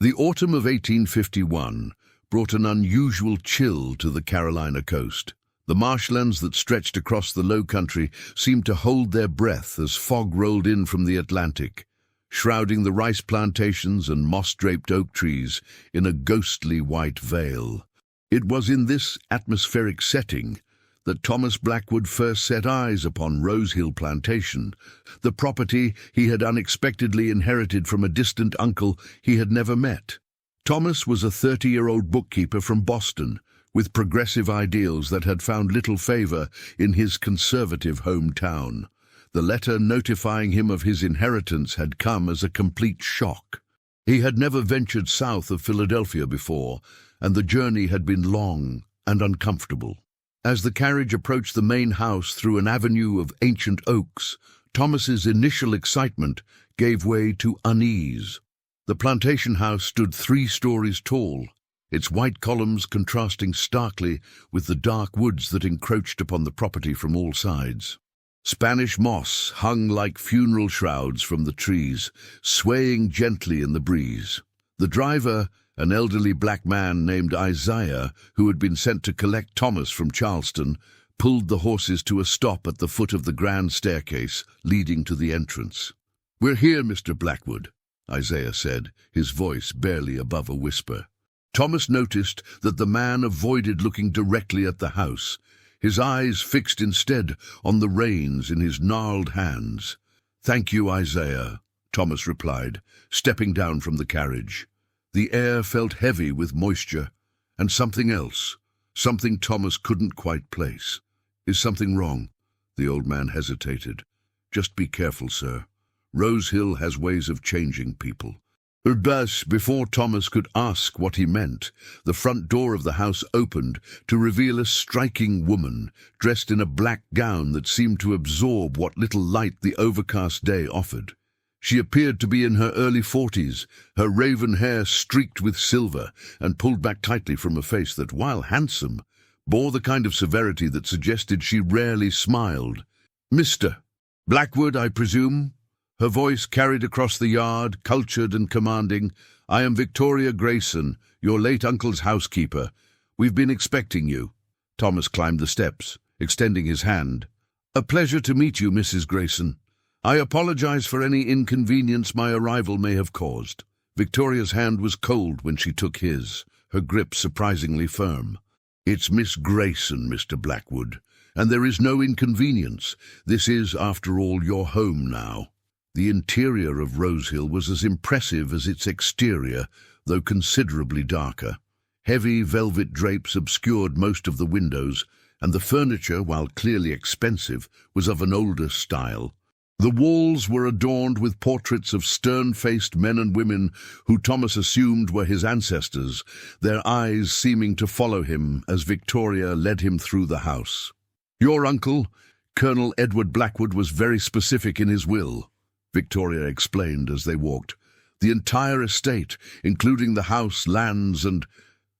The autumn of 1851 brought an unusual chill to the Carolina coast. The marshlands that stretched across the low country seemed to hold their breath as fog rolled in from the Atlantic, shrouding the rice plantations and moss-draped oak trees in a ghostly white veil. It was in this atmospheric setting that Thomas Blackwood first set eyes upon Rose Hill Plantation, the property he had unexpectedly inherited from a distant uncle he had never met. Thomas was a 30-year-old bookkeeper from Boston, with progressive ideals that had found little favor in his conservative hometown. The letter notifying him of his inheritance had come as a complete shock. He had never ventured south of Philadelphia before, and the journey had been long and uncomfortable. As the carriage approached the main house through an avenue of ancient oaks, Thomas's initial excitement gave way to unease. The plantation house stood 3 stories tall, its white columns contrasting starkly with the dark woods that encroached upon the property from all sides. Spanish moss hung like funeral shrouds from the trees, swaying gently in the breeze. The driver, an elderly black man named Isaiah, who had been sent to collect Thomas from Charleston, pulled the horses to a stop at the foot of the grand staircase leading to the entrance. "We're here, Mr. Blackwood," Isaiah said, his voice barely above a whisper. Thomas noticed that the man avoided looking directly at the house, his eyes fixed instead on the reins in his gnarled hands. "Thank you, Isaiah," Thomas replied, stepping down from the carriage. The air felt heavy with moisture, and something else, something Thomas couldn't quite place. "Is something wrong?" The old man hesitated. "Just be careful, sir. Rose Hill has ways of changing people." Thus, before Thomas could ask what he meant, the front door of the house opened to reveal a striking woman, dressed in a black gown that seemed to absorb what little light the overcast day offered. She appeared to be in her early 40s, her raven hair streaked with silver and pulled back tightly from a face that, while handsome, bore the kind of severity that suggested she rarely smiled. "Mr. Blackwood, I presume?" Her voice carried across the yard, cultured and commanding. "I am Victoria Grayson, your late uncle's housekeeper. We've been expecting you." Thomas climbed the steps, extending his hand. "A pleasure to meet you, Mrs. Grayson. I apologize for any inconvenience my arrival may have caused." Victoria's hand was cold when she took his, her grip surprisingly firm. "It's Miss Grayson, Mr. Blackwood, and there is no inconvenience. This is, after all, your home now." The interior of Rose Hill was as impressive as its exterior, though considerably darker. Heavy velvet drapes obscured most of the windows, and the furniture, while clearly expensive, was of an older style. The walls were adorned with portraits of stern-faced men and women who Thomas assumed were his ancestors, their eyes seeming to follow him as Victoria led him through the house. "Your uncle, Colonel Edward Blackwood, was very specific in his will," Victoria explained as they walked. "The entire estate, including the house, lands, and—"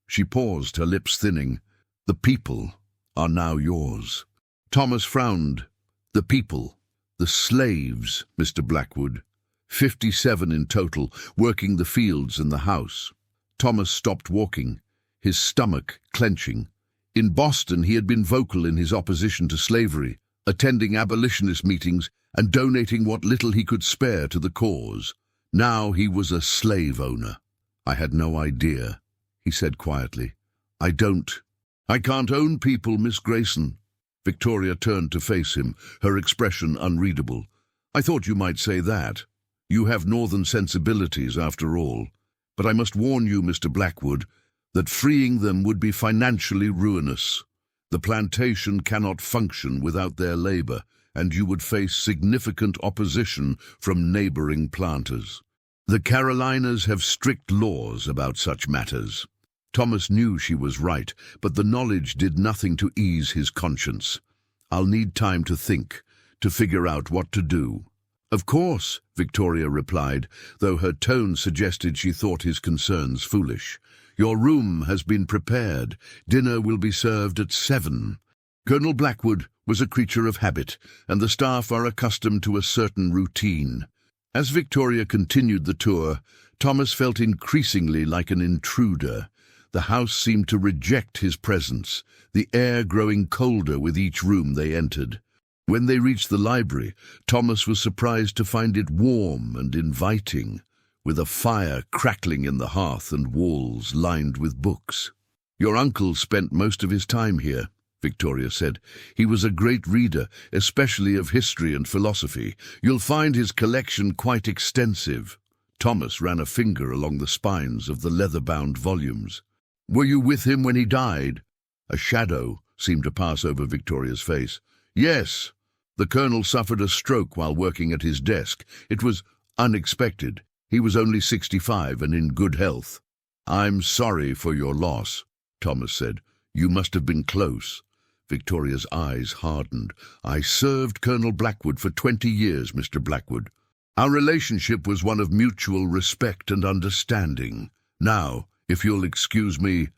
She paused, her lips thinning. "The people are now yours." Thomas frowned. "The people? The slaves, Mr. Blackwood. 57 in total, working the fields and the house." Thomas stopped walking, his stomach clenching. In Boston he had been vocal in his opposition to slavery, attending abolitionist meetings and donating what little he could spare to the cause. Now he was a slave owner. "I had no idea," he said quietly. I can't own people, Miss Grayson." Victoria turned to face him, her expression unreadable. "I thought you might say that. You have northern sensibilities, after all. But I must warn you, Mr. Blackwood, that freeing them would be financially ruinous. The plantation cannot function without their labor, and you would face significant opposition from neighboring planters. The Carolinas have strict laws about such matters." Thomas knew she was right, but the knowledge did nothing to ease his conscience. "I'll need time to think, to figure out what to do." "Of course," Victoria replied, though her tone suggested she thought his concerns foolish. "Your room has been prepared. Dinner will be served at 7. Colonel Blackwood was a creature of habit, and the staff are accustomed to a certain routine." As Victoria continued the tour, Thomas felt increasingly like an intruder. The house seemed to reject his presence, the air growing colder with each room they entered. When they reached the library, Thomas was surprised to find it warm and inviting, with a fire crackling in the hearth and walls lined with books. "Your uncle spent most of his time here," Victoria said. "He was a great reader, especially of history and philosophy. You'll find his collection quite extensive." Thomas ran a finger along the spines of the leather-bound volumes. "Were you with him when he died?" A shadow seemed to pass over Victoria's face. "Yes. The Colonel suffered a stroke while working at his desk. It was unexpected. He was only 65 and in good health." "I'm sorry for your loss," Thomas said. "You must have been close." Victoria's eyes hardened. "I served Colonel Blackwood for 20 years, Mr. Blackwood. Our relationship was one of mutual respect and understanding. Now, if you'll excuse me,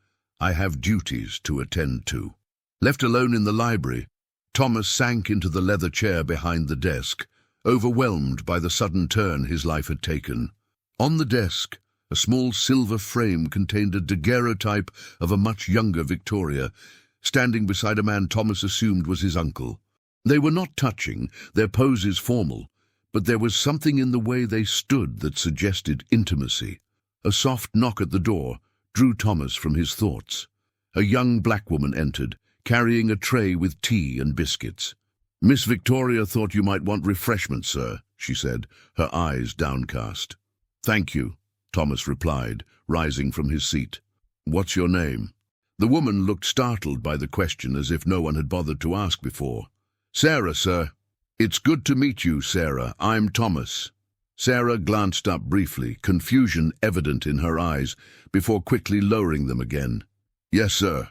I have duties to attend to." Left alone in the library, Thomas sank into the leather chair behind the desk, overwhelmed by the sudden turn his life had taken. On the desk, a small silver frame contained a daguerreotype of a much younger Victoria, standing beside a man Thomas assumed was his uncle. They were not touching, their poses formal, but there was something in the way they stood that suggested intimacy. A soft knock at the door drew Thomas from his thoughts. A young black woman entered, carrying a tray with tea and biscuits. "Miss Victoria thought you might want refreshment, sir," she said, her eyes downcast. "Thank you," Thomas replied, rising from his seat. "What's your name?" The woman looked startled by the question, as if no one had bothered to ask before. "Sarah, sir." "It's good to meet you, Sarah. I'm Thomas." Sarah glanced up briefly, confusion evident in her eyes, before quickly lowering them again. "Yes, sir."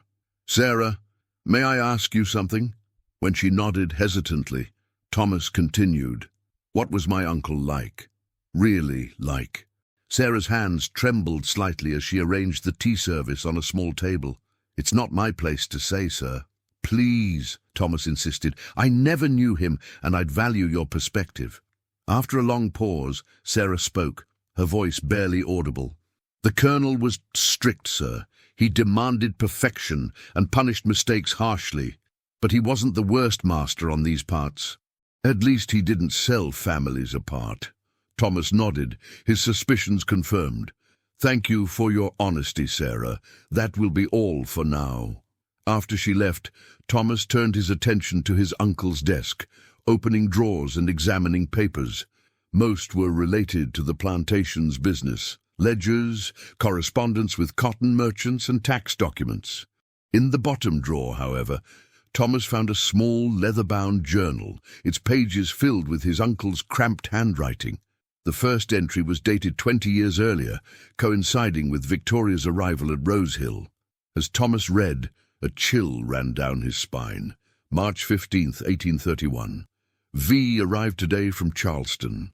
"Sarah, may I ask you something?" When she nodded hesitantly, Thomas continued. "What was my uncle like? Really like?" Sarah's hands trembled slightly as she arranged the tea service on a small table. "It's not my place to say, sir." "Please," Thomas insisted. "I never knew him, and I'd value your perspective." After a long pause, Sarah spoke, her voice barely audible. "The Colonel was strict, sir. He demanded perfection and punished mistakes harshly. But he wasn't the worst master on these parts. At least he didn't sell families apart." Thomas nodded, his suspicions confirmed. "Thank you for your honesty, Sarah. That will be all for now." After she left, Thomas turned his attention to his uncle's desk, opening drawers and examining papers. Most were related to the plantation's business: ledgers, correspondence with cotton merchants, and tax documents. In the bottom drawer, however, Thomas found a small leather-bound journal, its pages filled with his uncle's cramped handwriting. The first entry was dated 20 years earlier, coinciding with Victoria's arrival at Rosehill. As Thomas read, a chill ran down his spine. March 15th, 1831. "V arrived today from Charleston.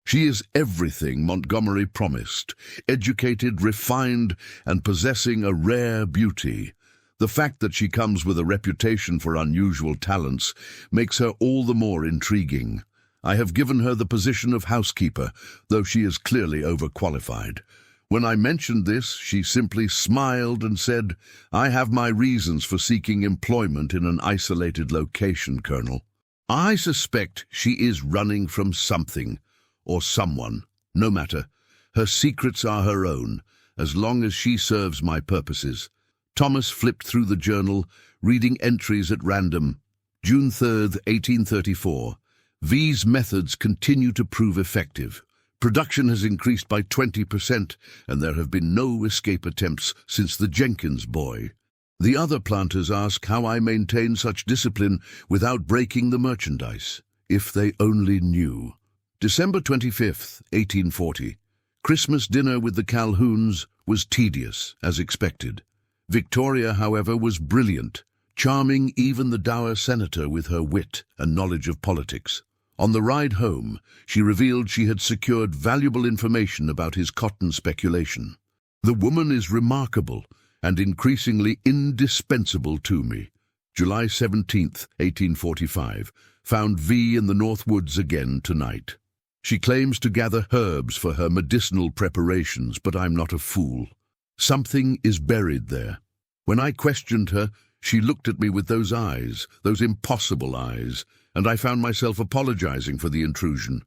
She is everything Montgomery promised, educated, refined, and possessing a rare beauty. The fact that she comes with a reputation for unusual talents makes her all the more intriguing. I have given her the position of housekeeper, though she is clearly overqualified. When I mentioned this, she simply smiled and said, 'I have my reasons for seeking employment in an isolated location, Colonel.' I suspect she is running from something, or someone. No matter. Her secrets are her own, as long as she serves my purposes." Thomas flipped through the journal, reading entries at random. June 3rd, 1834. "V's methods continue to prove effective. Production has increased by 20%, and there have been no escape attempts since the Jenkins boy. The other planters ask how I maintain such discipline without breaking the merchandise. If they only knew." December 25th, 1840. Christmas dinner with the Calhouns was tedious, as expected. Victoria, however, was brilliant, charming even the dour senator with her wit and knowledge of politics. On the ride home, she revealed she had secured valuable information about his cotton speculation. "The woman is remarkable and increasingly indispensable to me." July 17th, 1845, found V in the North Woods again tonight. She claims to gather herbs for her medicinal preparations, but I'm not a fool. Something is buried there. When I questioned her, she looked at me with those eyes, those impossible eyes, and I found myself apologizing for the intrusion.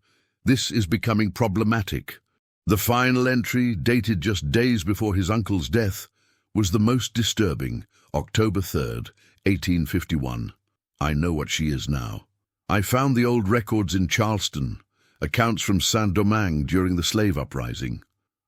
This is becoming problematic. The final entry, dated just days before his uncle's death, was the most disturbing, October 3rd, 1851. I know what she is now. I found the old records in Charleston, accounts from Saint-Domingue during the slave uprising.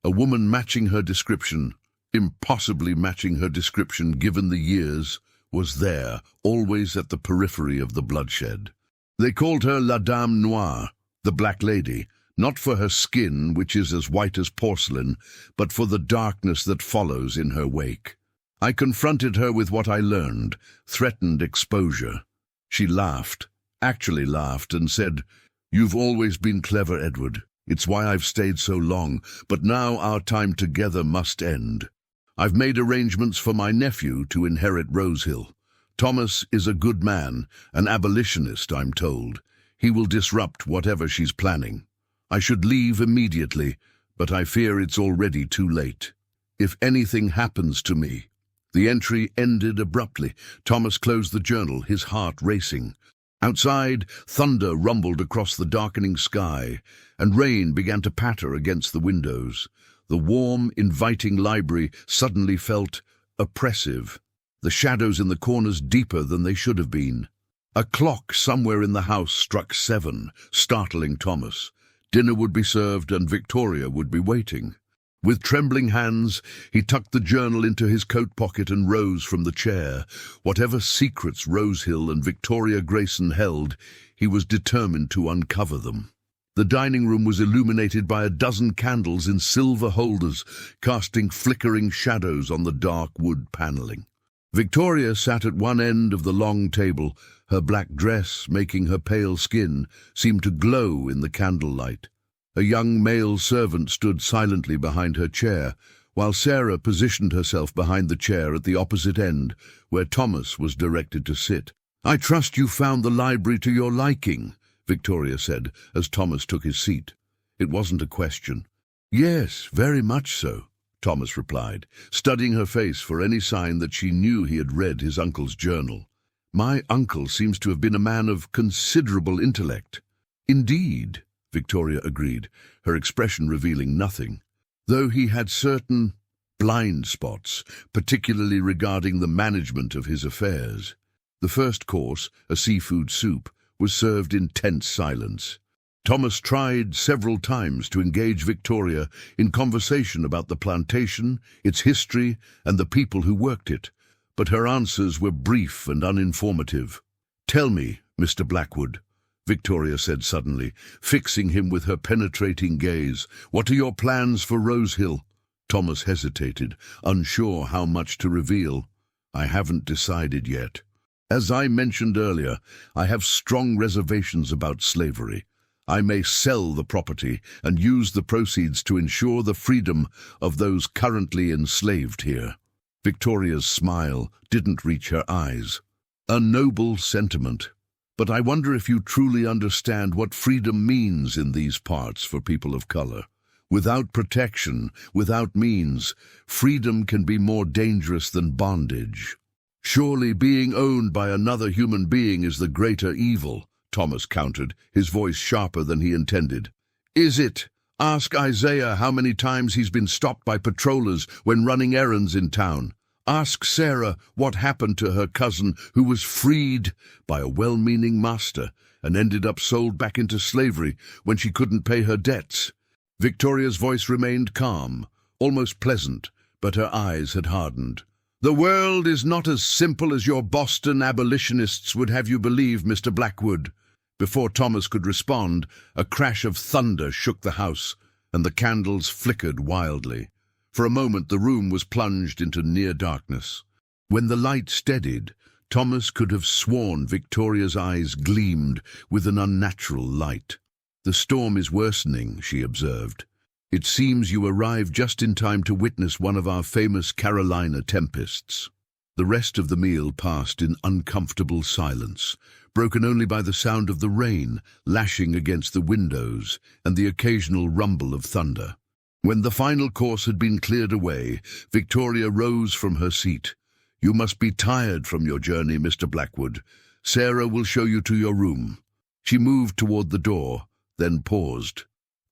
A woman matching her description, impossibly matching her description given the years, was there, always at the periphery of the bloodshed. They called her La Dame Noire, the Black Lady, not for her skin, which is as white as porcelain, but for the darkness that follows in her wake. I confronted her with what I learned, threatened exposure. She laughed, actually laughed, and said, "You've always been clever, Edward. It's why I've stayed so long, but now our time together must end. I've made arrangements for my nephew to inherit Rosehill. Thomas is a good man, an abolitionist, I'm told. He will disrupt whatever she's planning. I should leave immediately, but I fear it's already too late. If anything happens to me—" The entry ended abruptly. Thomas closed the journal, his heart racing. Outside, thunder rumbled across the darkening sky, and rain began to patter against the windows. The warm, inviting library suddenly felt oppressive, the shadows in the corners deeper than they should have been. A clock somewhere in the house struck 7, startling Thomas. Dinner would be served and Victoria would be waiting. With trembling hands, he tucked the journal into his coat pocket and rose from the chair. Whatever secrets Rosehill and Victoria Grayson held, he was determined to uncover them. The dining room was illuminated by a dozen candles in silver holders, casting flickering shadows on the dark wood paneling. Victoria sat at one end of the long table, her black dress, making her pale skin, seem to glow in the candlelight. A young male servant stood silently behind her chair, while Sarah positioned herself behind the chair at the opposite end, where Thomas was directed to sit. "I trust you found the library to your liking," Victoria said, as Thomas took his seat. It wasn't a question. "Yes, very much so," Thomas replied, studying her face for any sign that she knew he had read his uncle's journal. "My uncle seems to have been a man of considerable intellect." "Indeed," Victoria agreed, her expression revealing nothing, though he had certain blind spots, particularly regarding the management of his affairs. The first course, a seafood soup, was served in tense silence. Thomas tried several times to engage Victoria in conversation about the plantation, its history, and the people who worked it, but her answers were brief and uninformative. "Tell me, Mr. Blackwood," Victoria said suddenly, fixing him with her penetrating gaze, "what are your plans for Rosehill?" Thomas hesitated, unsure how much to reveal. "I haven't decided yet. As I mentioned earlier, I have strong reservations about slavery. I may sell the property and use the proceeds to ensure the freedom of those currently enslaved here." Victoria's smile didn't reach her eyes. "A noble sentiment. But I wonder if you truly understand what freedom means in these parts for people of color. Without protection, without means, freedom can be more dangerous than bondage." "Surely being owned by another human being is the greater evil," Thomas countered, his voice sharper than he intended. "Is it? Ask Isaiah how many times he's been stopped by patrollers when running errands in town. Ask Sarah what happened to her cousin who was freed by a well-meaning master and ended up sold back into slavery when she couldn't pay her debts." Victoria's voice remained calm, almost pleasant, but her eyes had hardened. "The world is not as simple as your Boston abolitionists would have you believe, Mr. Blackwood." Before Thomas could respond, a crash of thunder shook the house, and the candles flickered wildly. For a moment the room was plunged into near darkness. When the light steadied, Thomas could have sworn Victoria's eyes gleamed with an unnatural light. "The storm is worsening," she observed. "It seems you arrived just in time to witness one of our famous Carolina tempests." The rest of the meal passed in uncomfortable silence, broken only by the sound of the rain lashing against the windows and the occasional rumble of thunder. When the final course had been cleared away, Victoria rose from her seat. "You must be tired from your journey, Mr. Blackwood. Sarah will show you to your room." She moved toward the door, then paused.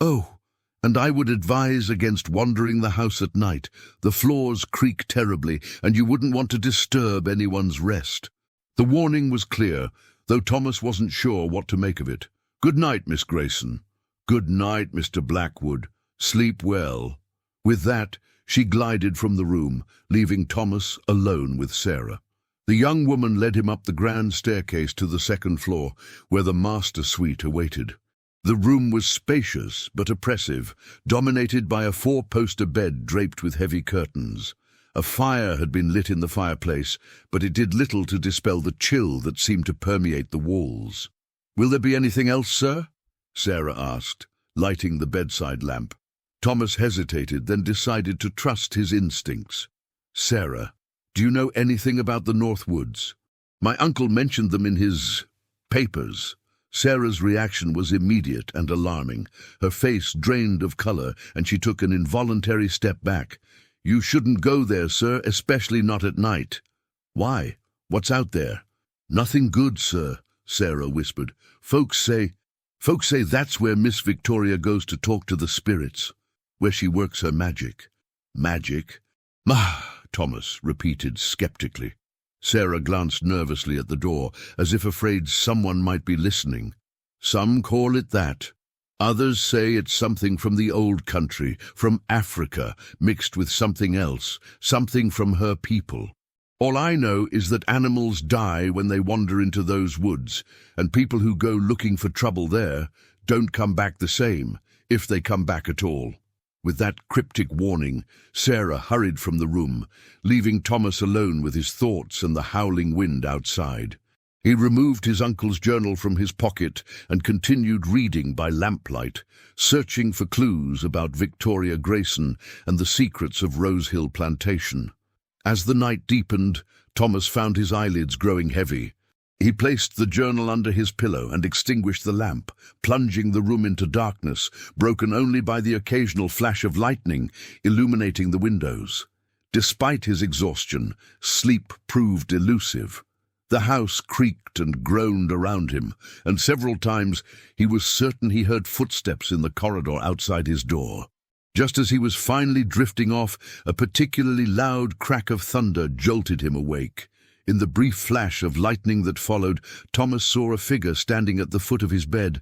"Oh, and I would advise against wandering the house at night. The floors creak terribly, and you wouldn't want to disturb anyone's rest." The warning was clear, though Thomas wasn't sure what to make of it. "Good night, Miss Grayson." "Good night, Mr. Blackwood. Sleep well." With that, she glided from the room, leaving Thomas alone with Sarah. The young woman led him up the grand staircase to the second floor, where the master suite awaited. The room was spacious but oppressive, dominated by a four-poster bed draped with heavy curtains. A fire had been lit in the fireplace, but it did little to dispel the chill that seemed to permeate the walls. "Will there be anything else, sir?" Sarah asked, lighting the bedside lamp. Thomas hesitated, then decided to trust his instincts. "Sarah, do you know anything about the North Woods? My uncle mentioned them in his papers." Sarah's reaction was immediate and alarming. Her face drained of color, and she took an involuntary step back. "You shouldn't go there, sir, especially not at night." "Why? What's out there?" "Nothing good, sir," Sarah whispered. Folks say that's where Miss Victoria goes to talk to the spirits, where she works her magic." "Magic?" Thomas repeated skeptically. Sarah glanced nervously at the door, as if afraid someone might be listening. "Some call it that. Others say it's something from the old country, from Africa, mixed with something else, something from her people. All I know is that animals die when they wander into those woods, and people who go looking for trouble there don't come back the same, if they come back at all." With that cryptic warning, Sarah hurried from the room, leaving Thomas alone with his thoughts and the howling wind outside. He removed his uncle's journal from his pocket and continued reading by lamplight, searching for clues about Victoria Grayson and the secrets of Rosehill Plantation. As the night deepened, Thomas found his eyelids growing heavy. He placed the journal under his pillow and extinguished the lamp, plunging the room into darkness, broken only by the occasional flash of lightning illuminating the windows. Despite his exhaustion, sleep proved elusive. The house creaked and groaned around him, and several times he was certain he heard footsteps in the corridor outside his door. Just as he was finally drifting off, a particularly loud crack of thunder jolted him awake. In the brief flash of lightning that followed, Thomas saw a figure standing at the foot of his bed,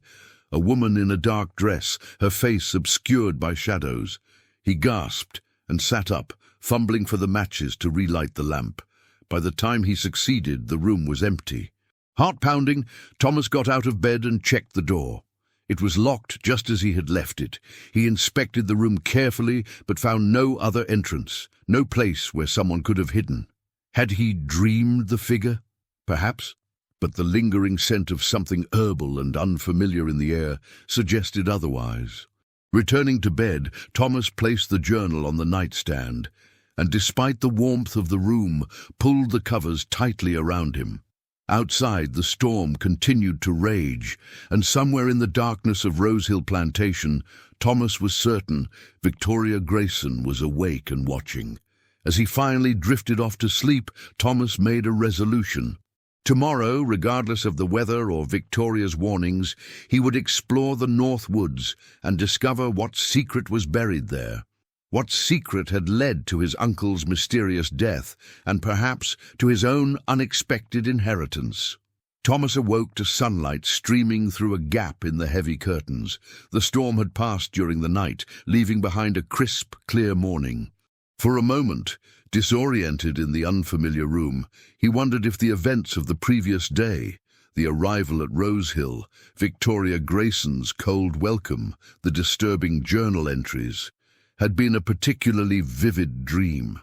a woman in a dark dress, her face obscured by shadows. He gasped and sat up, fumbling for the matches to relight the lamp. By the time he succeeded, the room was empty. Heart pounding, Thomas got out of bed and checked the door. It was locked just as he had left it. He inspected the room carefully, but found no other entrance, no place where someone could have hidden. Had he dreamed the figure? Perhaps, but the lingering scent of something herbal and unfamiliar in the air suggested otherwise. Returning to bed, Thomas placed the journal on the nightstand, and despite the warmth of the room, pulled the covers tightly around him. Outside, the storm continued to rage, and somewhere in the darkness of Rosehill Plantation, Thomas was certain Victoria Grayson was awake and watching. As he finally drifted off to sleep, Thomas made a resolution. Tomorrow, regardless of the weather or Victoria's warnings, he would explore the North Woods and discover what secret was buried there. What secret had led to his uncle's mysterious death, and perhaps to his own unexpected inheritance. Thomas awoke to sunlight streaming through a gap in the heavy curtains. The storm had passed during the night, leaving behind a crisp, clear morning. For a moment, disoriented in the unfamiliar room, he wondered if the events of the previous day, the arrival at Rosehill, Victoria Grayson's cold welcome, the disturbing journal entries, had been a particularly vivid dream.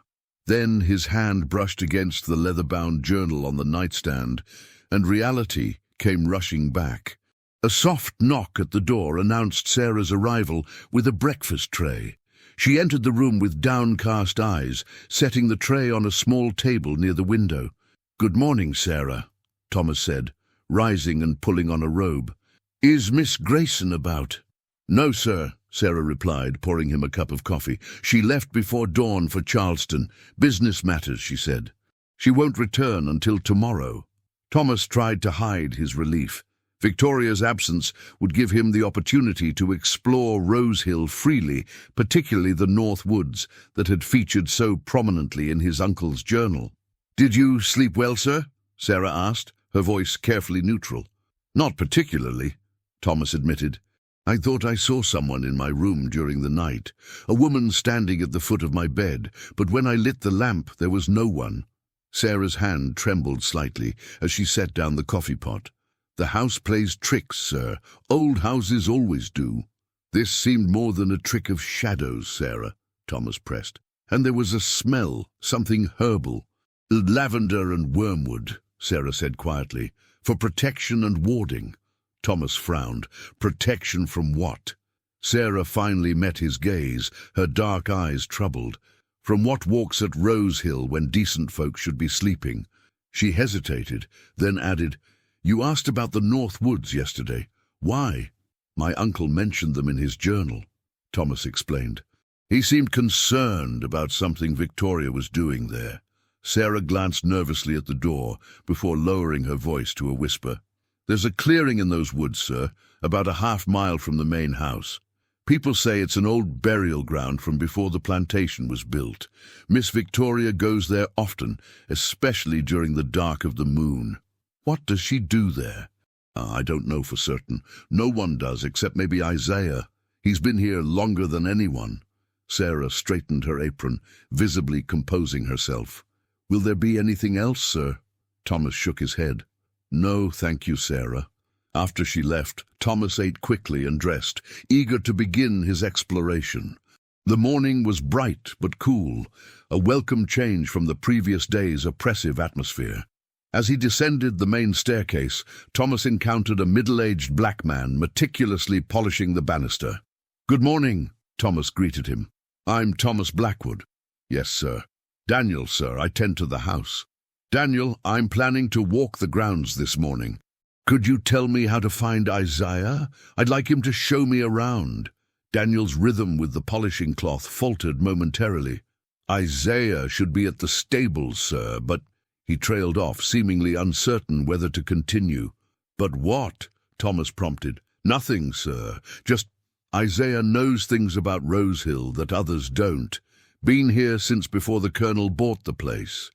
Then his hand brushed against the leather-bound journal on the nightstand, and reality came rushing back. A soft knock at the door announced Sarah's arrival with a breakfast tray. She entered the room with downcast eyes, setting the tray on a small table near the window. "Good morning, Sarah," Thomas said, rising and pulling on a robe. "Is Miss Grayson about?" "No, sir," Sarah replied, pouring him a cup of coffee. "She left before dawn for Charleston. Business matters," she said. "She won't return until tomorrow." Thomas tried to hide his relief. Victoria's absence would give him the opportunity to explore Rose Hill freely, particularly the North Woods that had featured so prominently in his uncle's journal. "Did you sleep well, sir?" Sarah asked, her voice carefully neutral. "Not particularly," Thomas admitted. "I thought I saw someone in my room during the night, a woman standing at the foot of my bed, but when I lit the lamp there was no one." Sarah's hand trembled slightly as she set down the coffee pot. "The house plays tricks, sir. Old houses always do." "This seemed more than a trick of shadows, Sarah," Thomas pressed. "And there was a smell, something herbal." "Lavender and wormwood," Sarah said quietly, "for protection and warding." Thomas frowned. Protection from what? Sarah finally met his gaze, her dark eyes troubled. From what walks at Rose Hill when decent folk should be sleeping? She hesitated, then added, "You asked about the North Woods yesterday. Why?" "My uncle mentioned them in his journal," Thomas explained. "He seemed concerned about something Victoria was doing there." Sarah glanced nervously at the door before lowering her voice to a whisper. "There's a clearing in those woods, sir, about a half-mile from the main house. People say it's an old burial ground from before the plantation was built. Miss Victoria goes there often, especially during the dark of the moon." "What does she do there?" "I don't know for certain. No one does, except maybe Isaiah. He's been here longer than anyone." Sarah straightened her apron, visibly composing herself. "Will there be anything else, sir?" Thomas shook his head. "No, thank you, Sarah." After she left, Thomas ate quickly and dressed, eager to begin his exploration. The morning was bright but cool, a welcome change from the previous day's oppressive atmosphere. As he descended the main staircase, Thomas encountered a middle-aged black man meticulously polishing the banister. "Good morning," Thomas greeted him. "I'm Thomas Blackwood." "Yes, sir." "Daniel, sir, I tend to the house." "Daniel, I'm planning to walk the grounds this morning. Could you tell me how to find Isaiah? I'd like him to show me around." Daniel's rhythm with the polishing cloth faltered momentarily. "Isaiah should be at the stables, sir, but—" He trailed off, seemingly uncertain whether to continue. "But what?" Thomas prompted. "Nothing, sir. Just Isaiah knows things about Rose Hill that others don't. Been here since before the Colonel bought the place.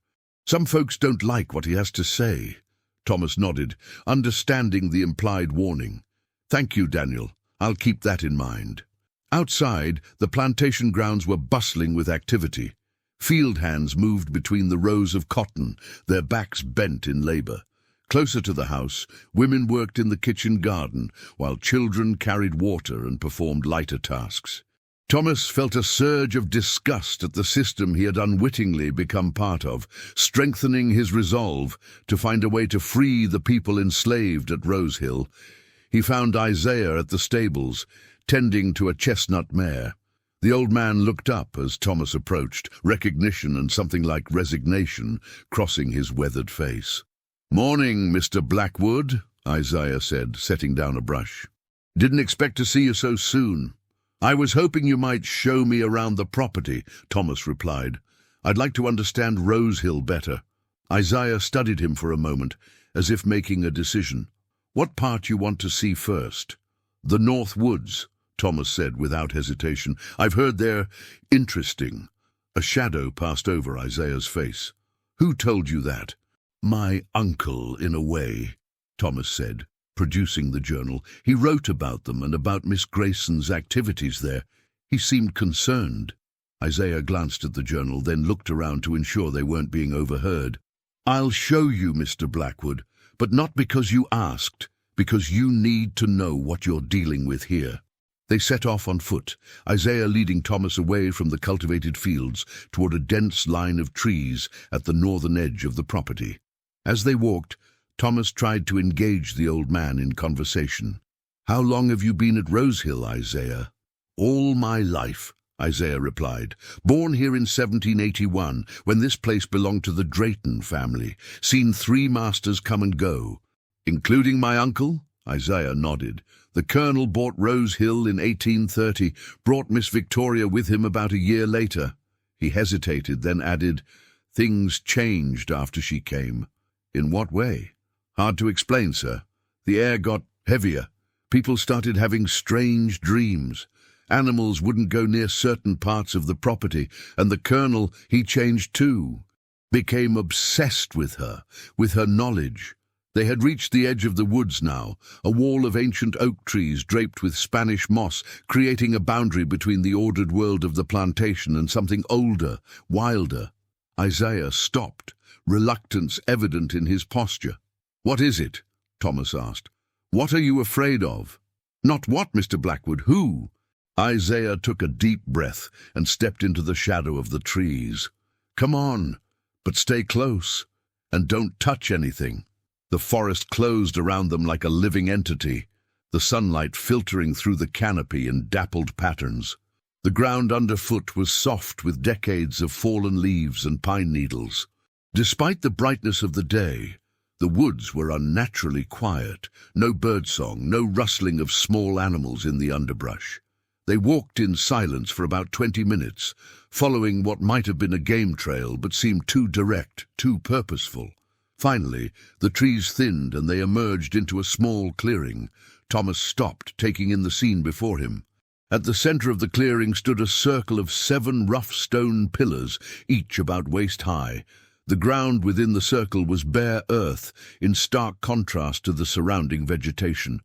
Some folks don't like what he has to say." Thomas nodded, understanding the implied warning. "Thank you, Daniel. I'll keep that in mind." Outside, the plantation grounds were bustling with activity. Field hands moved between the rows of cotton, their backs bent in labor. Closer to the house, women worked in the kitchen garden, while children carried water and performed lighter tasks. Thomas felt a surge of disgust at the system he had unwittingly become part of, strengthening his resolve to find a way to free the people enslaved at Rose Hill. He found Isaiah at the stables, tending to a chestnut mare. The old man looked up as Thomas approached, recognition and something like resignation crossing his weathered face. "Morning, Mr. Blackwood," Isaiah said, setting down a brush. "Didn't expect to see you so soon." "I was hoping you might show me around the property," Thomas replied. "I'd like to understand Rose Hill better." Isaiah studied him for a moment, as if making a decision. "What part you want to see first?" "The North Woods," Thomas said without hesitation. "I've heard they're interesting." A shadow passed over Isaiah's face. "Who told you that?" "My uncle, in a way," Thomas said, producing the journal. "He wrote about them and about Miss Grayson's activities there. He seemed concerned." Isaiah glanced at the journal, then looked around to ensure they weren't being overheard. "I'll show you, Mr. Blackwood, but not because you asked, because you need to know what you're dealing with here." They set off on foot, Isaiah leading Thomas away from the cultivated fields toward a dense line of trees at the northern edge of the property. As they walked, Thomas tried to engage the old man in conversation. "How long have you been at Rose Hill, Isaiah?" "All my life," Isaiah replied. "Born here in 1781, when this place belonged to the Drayton family. Seen 3 masters come and go." "Including my uncle?" Isaiah nodded. "The colonel bought Rose Hill in 1830, brought Miss Victoria with him about a year later." He hesitated, then added, "Things changed after she came." "In what way?" "Hard to explain, sir. The air got heavier. People started having strange dreams. Animals wouldn't go near certain parts of the property, and the colonel, he changed too. Became obsessed with her knowledge. They had reached the edge of the woods now, a wall of ancient oak trees draped with Spanish moss, creating a boundary between the ordered world of the plantation and something older, wilder." Isaiah stopped, reluctance evident in his posture. "What is it?" Thomas asked. "What are you afraid of?" "Not what, Mr. Blackwood, who?" Isaiah took a deep breath and stepped into the shadow of the trees. "Come on, but stay close, and don't touch anything." The forest closed around them like a living entity, the sunlight filtering through the canopy in dappled patterns. The ground underfoot was soft with decades of fallen leaves and pine needles. Despite the brightness of the day, the woods were unnaturally quiet, no birdsong, no rustling of small animals in the underbrush. They walked in silence for about 20 minutes, following what might have been a game trail but seemed too direct, too purposeful. Finally, the trees thinned and they emerged into a small clearing. Thomas stopped, taking in the scene before him. At the center of the clearing stood a circle of 7 rough stone pillars, each about waist high. The ground within the circle was bare earth, in stark contrast to the surrounding vegetation.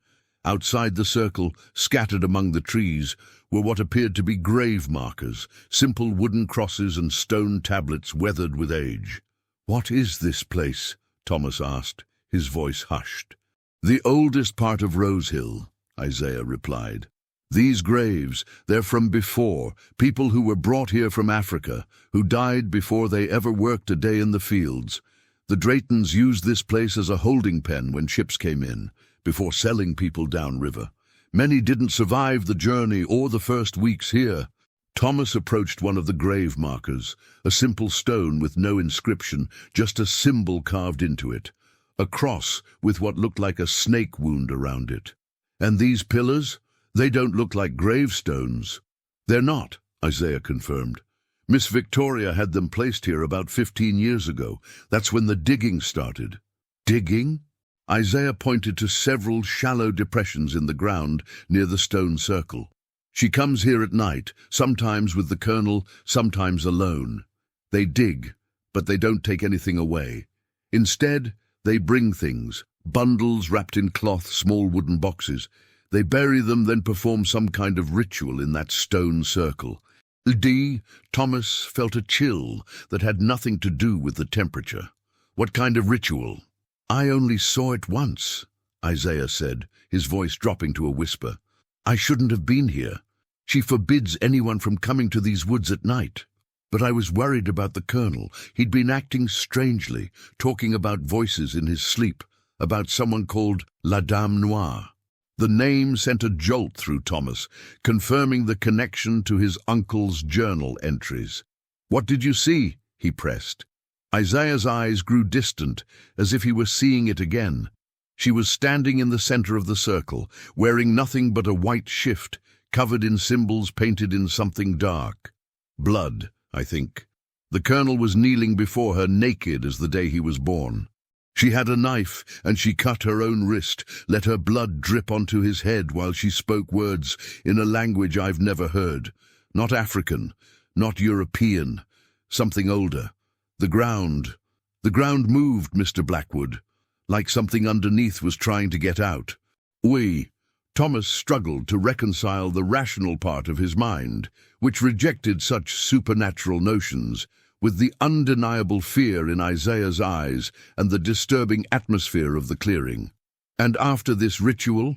Outside the circle, scattered among the trees, were what appeared to be grave markers, simple wooden crosses and stone tablets weathered with age. "What is this place?" Thomas asked, his voice hushed. "The oldest part of Rose Hill," Isaiah replied. "These graves, they're from before, people who were brought here from Africa, who died before they ever worked a day in the fields. The Draytons used this place as a holding pen when ships came in, before selling people downriver. Many didn't survive the journey or the first weeks here." Thomas approached one of the grave markers, a simple stone with no inscription, just a symbol carved into it, a cross with what looked like a snake wound around it. "And these pillars? They don't look like gravestones." "They're not," Isaiah confirmed. "Miss Victoria had them placed here about 15 years ago. That's when the digging started." "Digging?" Isaiah pointed to several shallow depressions in the ground near the stone circle. "She comes here at night, sometimes with the colonel, sometimes alone. They dig, but they don't take anything away. Instead, they bring things, bundles wrapped in cloth, small wooden boxes. They bury them, then perform some kind of ritual in that stone circle." Thomas felt a chill that had nothing to do with the temperature. "What kind of ritual?" "I only saw it once," Isaiah said, his voice dropping to a whisper. "I shouldn't have been here. She forbids anyone from coming to these woods at night. But I was worried about the colonel. He'd been acting strangely, talking about voices in his sleep, about someone called La Dame Noire." The name sent a jolt through Thomas, confirming the connection to his uncle's journal entries. "What did you see?" he pressed. Isaiah's eyes grew distant, as if he were seeing it again. She was standing in the center of the circle, wearing nothing but a white shift, covered in symbols painted in something dark. Blood, I think. The colonel was kneeling before her, naked as the day he was born. She had a knife, and she cut her own wrist, let her blood drip onto his head while she spoke words in a language I've never heard. Not African, not European, something older. The ground moved, Mr. Blackwood, like something underneath was trying to get out. Thomas struggled to reconcile the rational part of his mind, which rejected such supernatural notions, with the undeniable fear in Isaiah's eyes and the disturbing atmosphere of the clearing. "And after this ritual,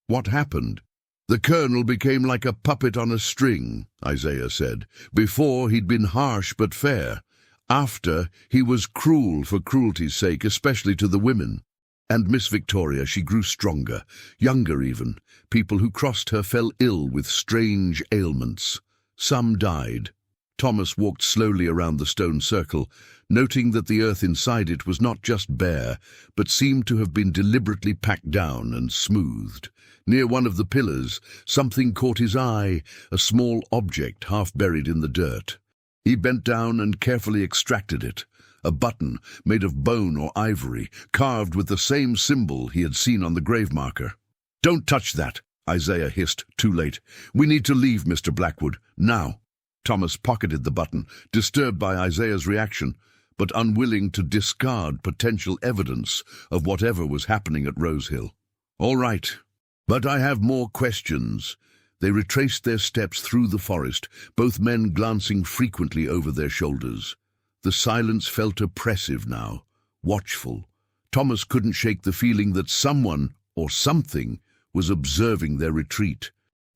what happened?" "The colonel became like a puppet on a string," Isaiah said. "Before, he'd been harsh but fair. After, he was cruel for cruelty's sake, especially to the women. And Miss Victoria, she grew stronger, younger even. People who crossed her fell ill with strange ailments. Some died. Thomas walked slowly around the stone circle, noting that the earth inside it was not just bare, but seemed to have been deliberately packed down and smoothed. Near one of the pillars, something caught his eye, a small object half buried in the dirt. He bent down and carefully extracted it, a button made of bone or ivory, carved with the same symbol he had seen on the grave marker. "Don't touch that," Isaiah hissed, too late. "We need to leave, Mr. Blackwood, now." Thomas pocketed the button, disturbed by Isaiah's reaction, but unwilling to discard potential evidence of whatever was happening at Rose Hill. "All right, but I have more questions." They retraced their steps through the forest, both men glancing frequently over their shoulders. The silence felt oppressive now, watchful. Thomas couldn't shake the feeling that someone, or something, was observing their retreat.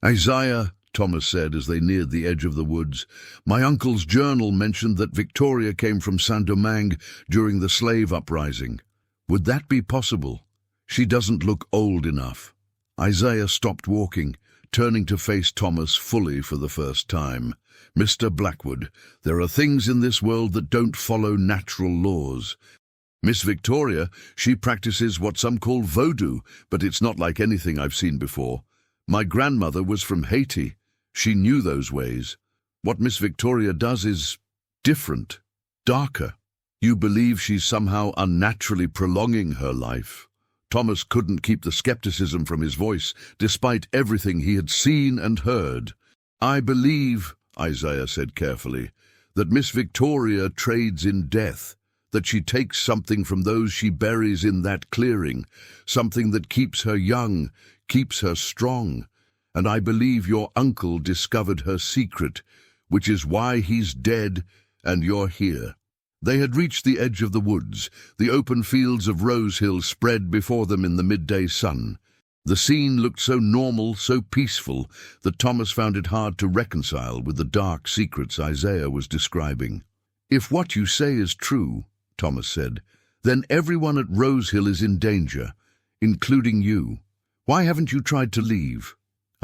"Isaiah," Thomas said as they neared the edge of the woods, "my uncle's journal mentioned that Victoria came from Saint-Domingue during the slave uprising. Would that be possible? She doesn't look old enough." Isaiah stopped walking, turning to face Thomas fully for the first time. "Mr. Blackwood, there are things in this world that don't follow natural laws. Miss Victoria, she practices what some call voodoo, but it's not like anything I've seen before. My grandmother was from Haiti. She knew those ways. What Miss Victoria does is different, darker. You believe she's somehow unnaturally prolonging her life?" Thomas couldn't keep the skepticism from his voice, despite everything he had seen and heard. "I believe," Isaiah said carefully, "that Miss Victoria trades in death, that she takes something from those she buries in that clearing, something that keeps her young, keeps her strong. And I believe your uncle discovered her secret, which is why he's dead and you're here." They had reached the edge of the woods. The open fields of Rose Hill spread before them in the midday sun. The scene looked so normal, so peaceful, that Thomas found it hard to reconcile with the dark secrets Isaiah was describing. "If what you say is true," Thomas said, "then everyone at Rose Hill is in danger, including you. Why haven't you tried to leave?"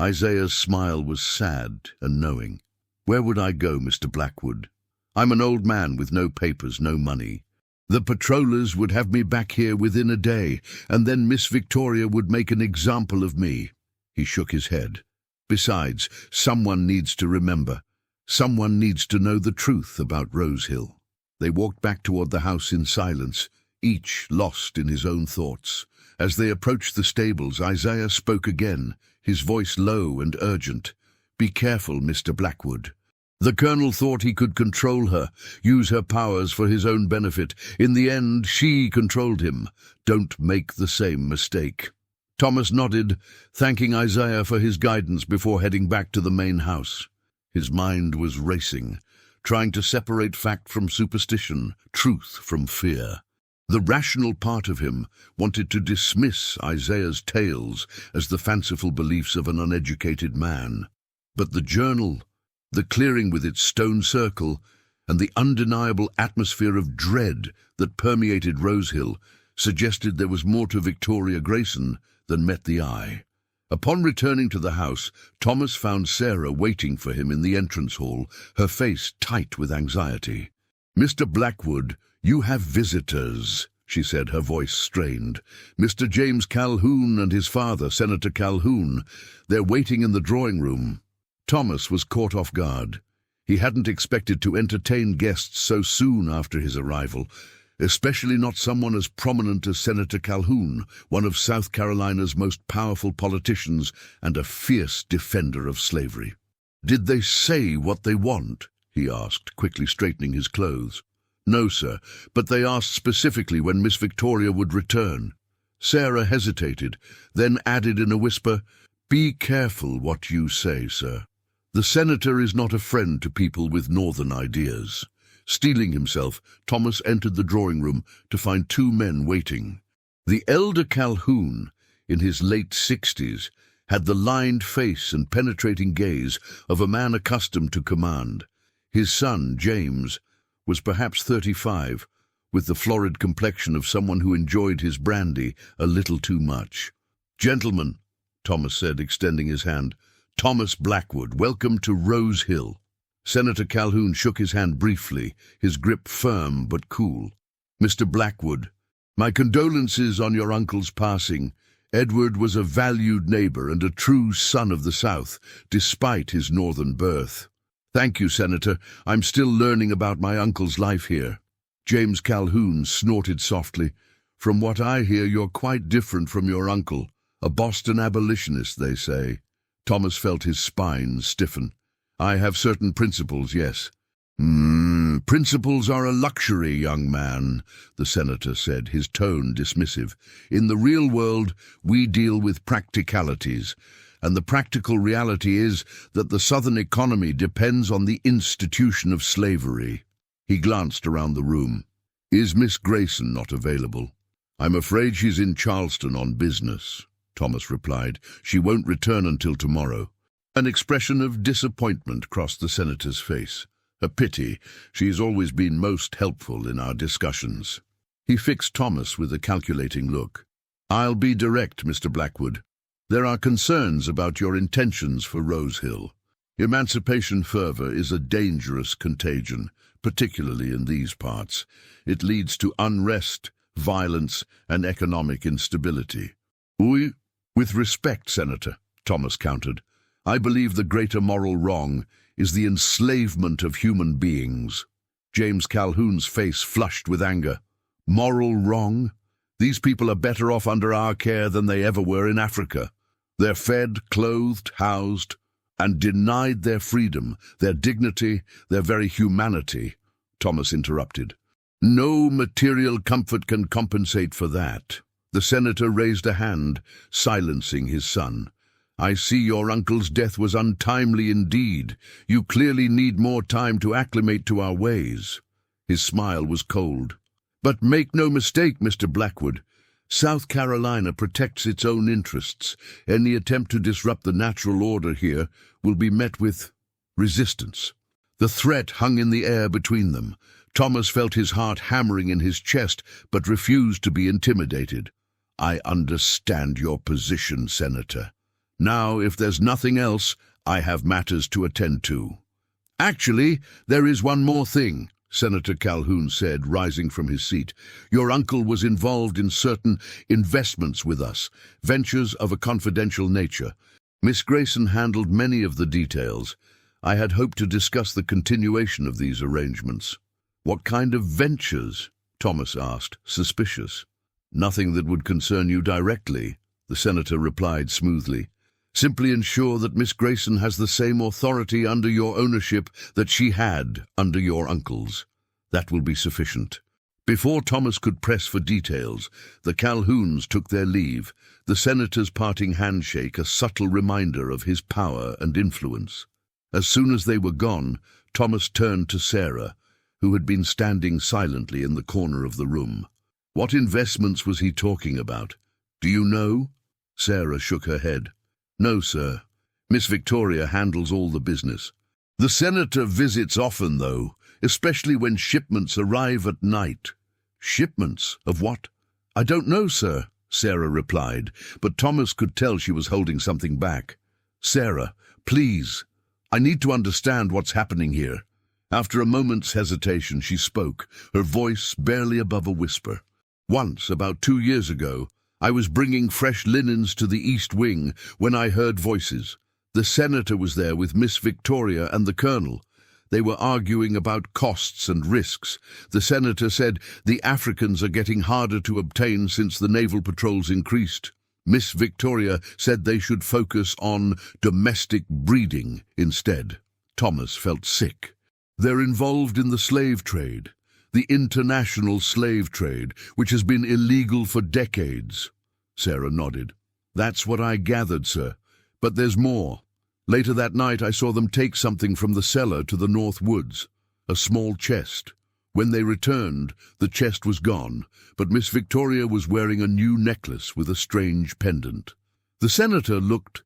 Isaiah's smile was sad and knowing. "Where would I go, Mr. Blackwood? I'm an old man with no papers, no money. The patrollers would have me back here within a day, and then Miss Victoria would make an example of me." He shook his head. "Besides, someone needs to remember. Someone needs to know the truth about Rose Hill." They walked back toward the house in silence, each lost in his own thoughts. As they approached the stables, Isaiah spoke again, his voice low and urgent. "Be careful, Mr. Blackwood. The colonel thought he could control her, use her powers for his own benefit. In the end, she controlled him. Don't make the same mistake." Thomas nodded, thanking Isaiah for his guidance before heading back to the main house. His mind was racing, trying to separate fact from superstition, truth from fear. The rational part of him wanted to dismiss Isaiah's tales as the fanciful beliefs of an uneducated man. But the journal, the clearing with its stone circle, and the undeniable atmosphere of dread that permeated Rose Hill suggested there was more to Victoria Grayson than met the eye. Upon returning to the house, Thomas found Sarah waiting for him in the entrance hall, her face tight with anxiety. "Mr. Blackwood, you have visitors," she said, her voice strained. "Mr. James Calhoun and his father, Senator Calhoun. They're waiting in the drawing room." Thomas was caught off guard. He hadn't expected to entertain guests so soon after his arrival, especially not someone as prominent as Senator Calhoun, one of South Carolina's most powerful politicians and a fierce defender of slavery. "Did they say what they want?" he asked, quickly straightening his clothes. "No, sir, but they asked specifically when Miss Victoria would return." Sarah hesitated, then added in a whisper, "Be careful what you say, sir. The senator is not a friend to people with northern ideas." Steeling himself, Thomas entered the drawing room to find two men waiting. The elder Calhoun, in his late 60s, had the lined face and penetrating gaze of a man accustomed to command. His son, James, was perhaps 35, with the florid complexion of someone who enjoyed his brandy a little too much. "Gentlemen," Thomas said, extending his hand, "Thomas Blackwood, welcome to Rose Hill." Senator Calhoun shook his hand briefly, his grip firm but cool. "Mr. Blackwood, my condolences on your uncle's passing. Edward was a valued neighbor and a true son of the South, despite his northern birth." "Thank you, Senator. I'm still learning about my uncle's life here." James Calhoun snorted softly. "From what I hear, you're quite different from your uncle. A Boston abolitionist, they say." Thomas felt his spine stiffen. "I have certain principles, yes." Principles are a luxury, young man," the senator said, his tone dismissive. "In the real world, we deal with practicalities, and the practical reality is that the Southern economy depends on the institution of slavery." He glanced around the room. "Is Miss Grayson not available?" "I'm afraid she's in Charleston on business," Thomas replied. "She won't return until tomorrow." An expression of disappointment crossed the senator's face. "A pity. She's always been most helpful in our discussions." He fixed Thomas with a calculating look. "I'll be direct, Mr. Blackwood. There are concerns about your intentions for Rose Hill. Emancipation fervor is a dangerous contagion, particularly in these parts. It leads to unrest, violence, and economic instability." "With respect, Senator," Thomas countered, "I believe the greater moral wrong is the enslavement of human beings." James Calhoun's face flushed with anger. "Moral wrong? These people are better off under our care than they ever were in Africa. They're fed, clothed, housed, and denied their freedom, their dignity, their very humanity," Thomas interrupted. "No material comfort can compensate for that." The senator raised a hand, silencing his son. "I see your uncle's death was untimely indeed. You clearly need more time to acclimate to our ways." His smile was cold. "But make no mistake, Mr. Blackwood. South Carolina protects its own interests. Any attempt to disrupt the natural order here will be met with resistance." The threat hung in the air between them. Thomas felt his heart hammering in his chest, but refused to be intimidated. "I understand your position, Senator. Now, if there's nothing else, I have matters to attend to." "Actually, there is one more thing," Senator Calhoun said, rising from his seat. "Your uncle was involved in certain investments with us, ventures of a confidential nature. Miss Grayson handled many of the details. I had hoped to discuss the continuation of these arrangements." "What kind of ventures?" Thomas asked, suspicious. "Nothing that would concern you directly," the senator replied smoothly. "Simply ensure that Miss Grayson has the same authority under your ownership that she had under your uncle's. That will be sufficient." Before Thomas could press for details, the Calhouns took their leave, the senator's parting handshake a subtle reminder of his power and influence. As soon as they were gone, Thomas turned to Sarah, who had been standing silently in the corner of the room. "What investments was he talking about? Do you know?" Sarah shook her head. "No, sir. Miss Victoria handles all the business." "The senator visits often, though, especially when shipments arrive at night." "Shipments? Of what?" "I don't know, sir," Sarah replied, but Thomas could tell she was holding something back. "Sarah, please. I need to understand what's happening here." After a moment's hesitation, she spoke, her voice barely above a whisper. "Once, about 2 years ago, I was bringing fresh linens to the East Wing when I heard voices. The senator was there with Miss Victoria and the colonel. They were arguing about costs and risks. The senator said the Africans are getting harder to obtain since the naval patrols increased. Miss Victoria said they should focus on domestic breeding instead." Thomas felt sick. "They're involved in the slave trade. The international slave trade, which has been illegal for decades." Sarah nodded. "That's what I gathered, sir. But there's more. Later that night I saw them take something from the cellar to the North Woods, a small chest. When they returned, the chest was gone, but Miss Victoria was wearing a new necklace with a strange pendant. The senator looked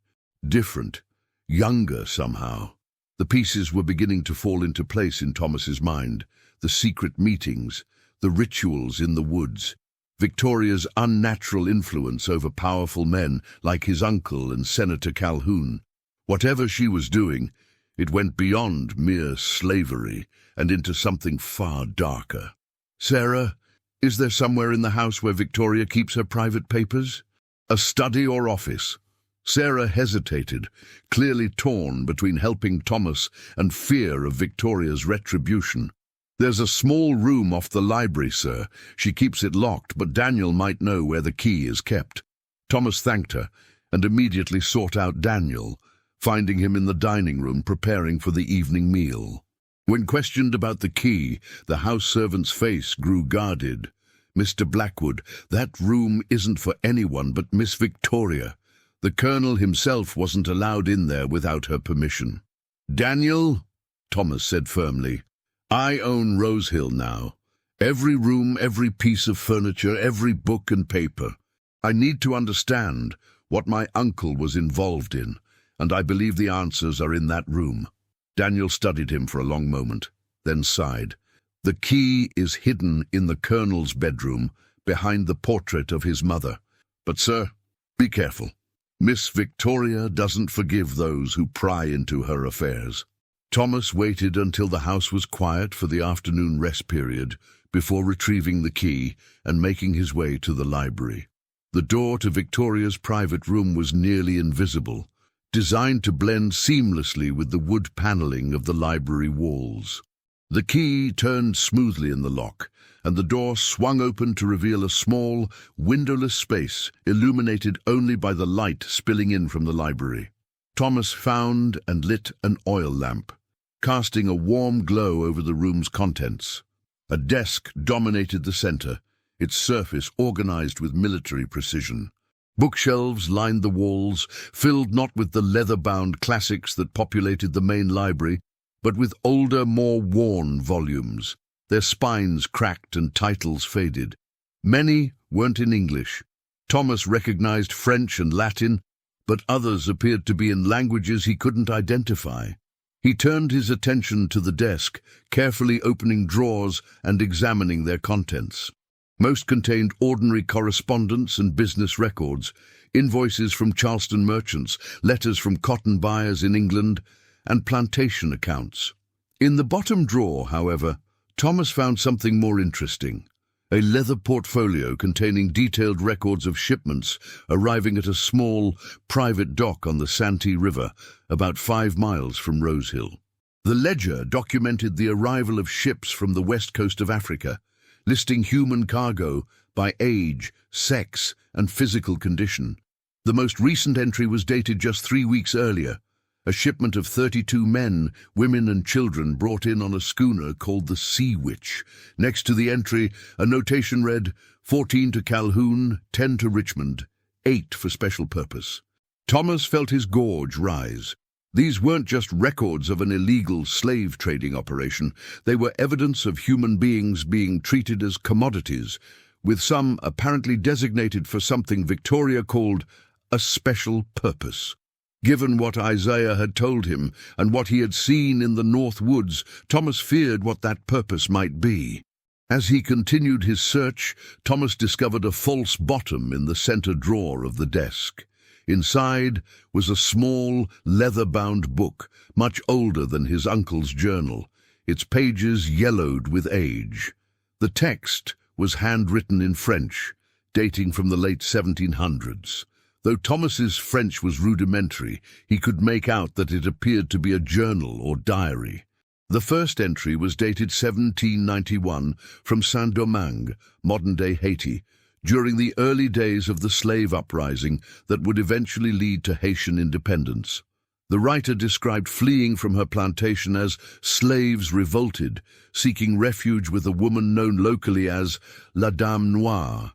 different, younger somehow. The pieces were beginning to fall into place in Thomas's mind. The secret meetings, the rituals in the woods, Victoria's unnatural influence over powerful men like his uncle and Senator Calhoun. Whatever she was doing, It went beyond mere slavery and into something far darker. "Sarah, is there somewhere in the house where Victoria keeps her private papers? A study or office?" Sarah hesitated, clearly torn between helping Thomas and fear of Victoria's retribution. "There's a small room off the library, sir. She keeps it locked, but Daniel might know where the key is kept." Thomas thanked her and immediately sought out Daniel, finding him in the dining room preparing for the evening meal. When questioned about the key, the house servant's face grew guarded. "Mr. Blackwood, that room isn't for anyone but Miss Victoria. The Colonel himself wasn't allowed in there without her permission." "Daniel," Thomas said firmly, "I own Rosehill now. Every room, every piece of furniture, every book and paper. I need to understand what my uncle was involved in, and I believe the answers are in that room." Daniel studied him for a long moment, then sighed. "The key is hidden in the Colonel's bedroom, behind the portrait of his mother. But, sir, be careful. Miss Victoria doesn't forgive those who pry into her affairs." Thomas waited until the house was quiet for the afternoon rest period before retrieving the key and making his way to the library. The door to Victoria's private room was nearly invisible, designed to blend seamlessly with the wood paneling of the library walls. The key turned smoothly in the lock, and the door swung open to reveal a small, windowless space illuminated only by the light spilling in from the library. Thomas found and lit an oil lamp, casting a warm glow over the room's contents. A desk dominated the center, its surface organized with military precision. Bookshelves lined the walls, filled not with the leather-bound classics that populated the main library, but with older, more worn volumes, their spines cracked and titles faded. Many weren't in English. Thomas recognized French and Latin, but others appeared to be in languages he couldn't identify. He turned his attention to the desk, carefully opening drawers and examining their contents. Most contained ordinary correspondence and business records, invoices from Charleston merchants, letters from cotton buyers in England, and plantation accounts. In the bottom drawer, however, Thomas found something more interesting: a leather portfolio containing detailed records of shipments arriving at a small, private dock on the Santee River, about 5 miles from Rosehill. The ledger documented the arrival of ships from the west coast of Africa, listing human cargo by age, sex, and physical condition. The most recent entry was dated just 3 weeks earlier. A shipment of 32 men, women and children brought in on a schooner called the Sea Witch. Next to the entry, a notation read, 14 to Calhoun, 10 to Richmond, 8 for special purpose. Thomas felt his gorge rise. These weren't just records of an illegal slave trading operation. They were evidence of human beings being treated as commodities, with some apparently designated for something Victoria called a special purpose. Given what Isaiah had told him and what he had seen in the North Woods, Thomas feared what that purpose might be. As he continued his search, Thomas discovered a false bottom in the center drawer of the desk. Inside was a small, leather-bound book, much older than his uncle's journal, its pages yellowed with age. The text was handwritten in French, dating from the late 1700s. Though Thomas's French was rudimentary, he could make out that it appeared to be a journal or diary. The first entry was dated 1791 from Saint-Domingue, modern-day Haiti, during the early days of the slave uprising that would eventually lead to Haitian independence. The writer described fleeing from her plantation as slaves revolted, seeking refuge with a woman known locally as La Dame Noire.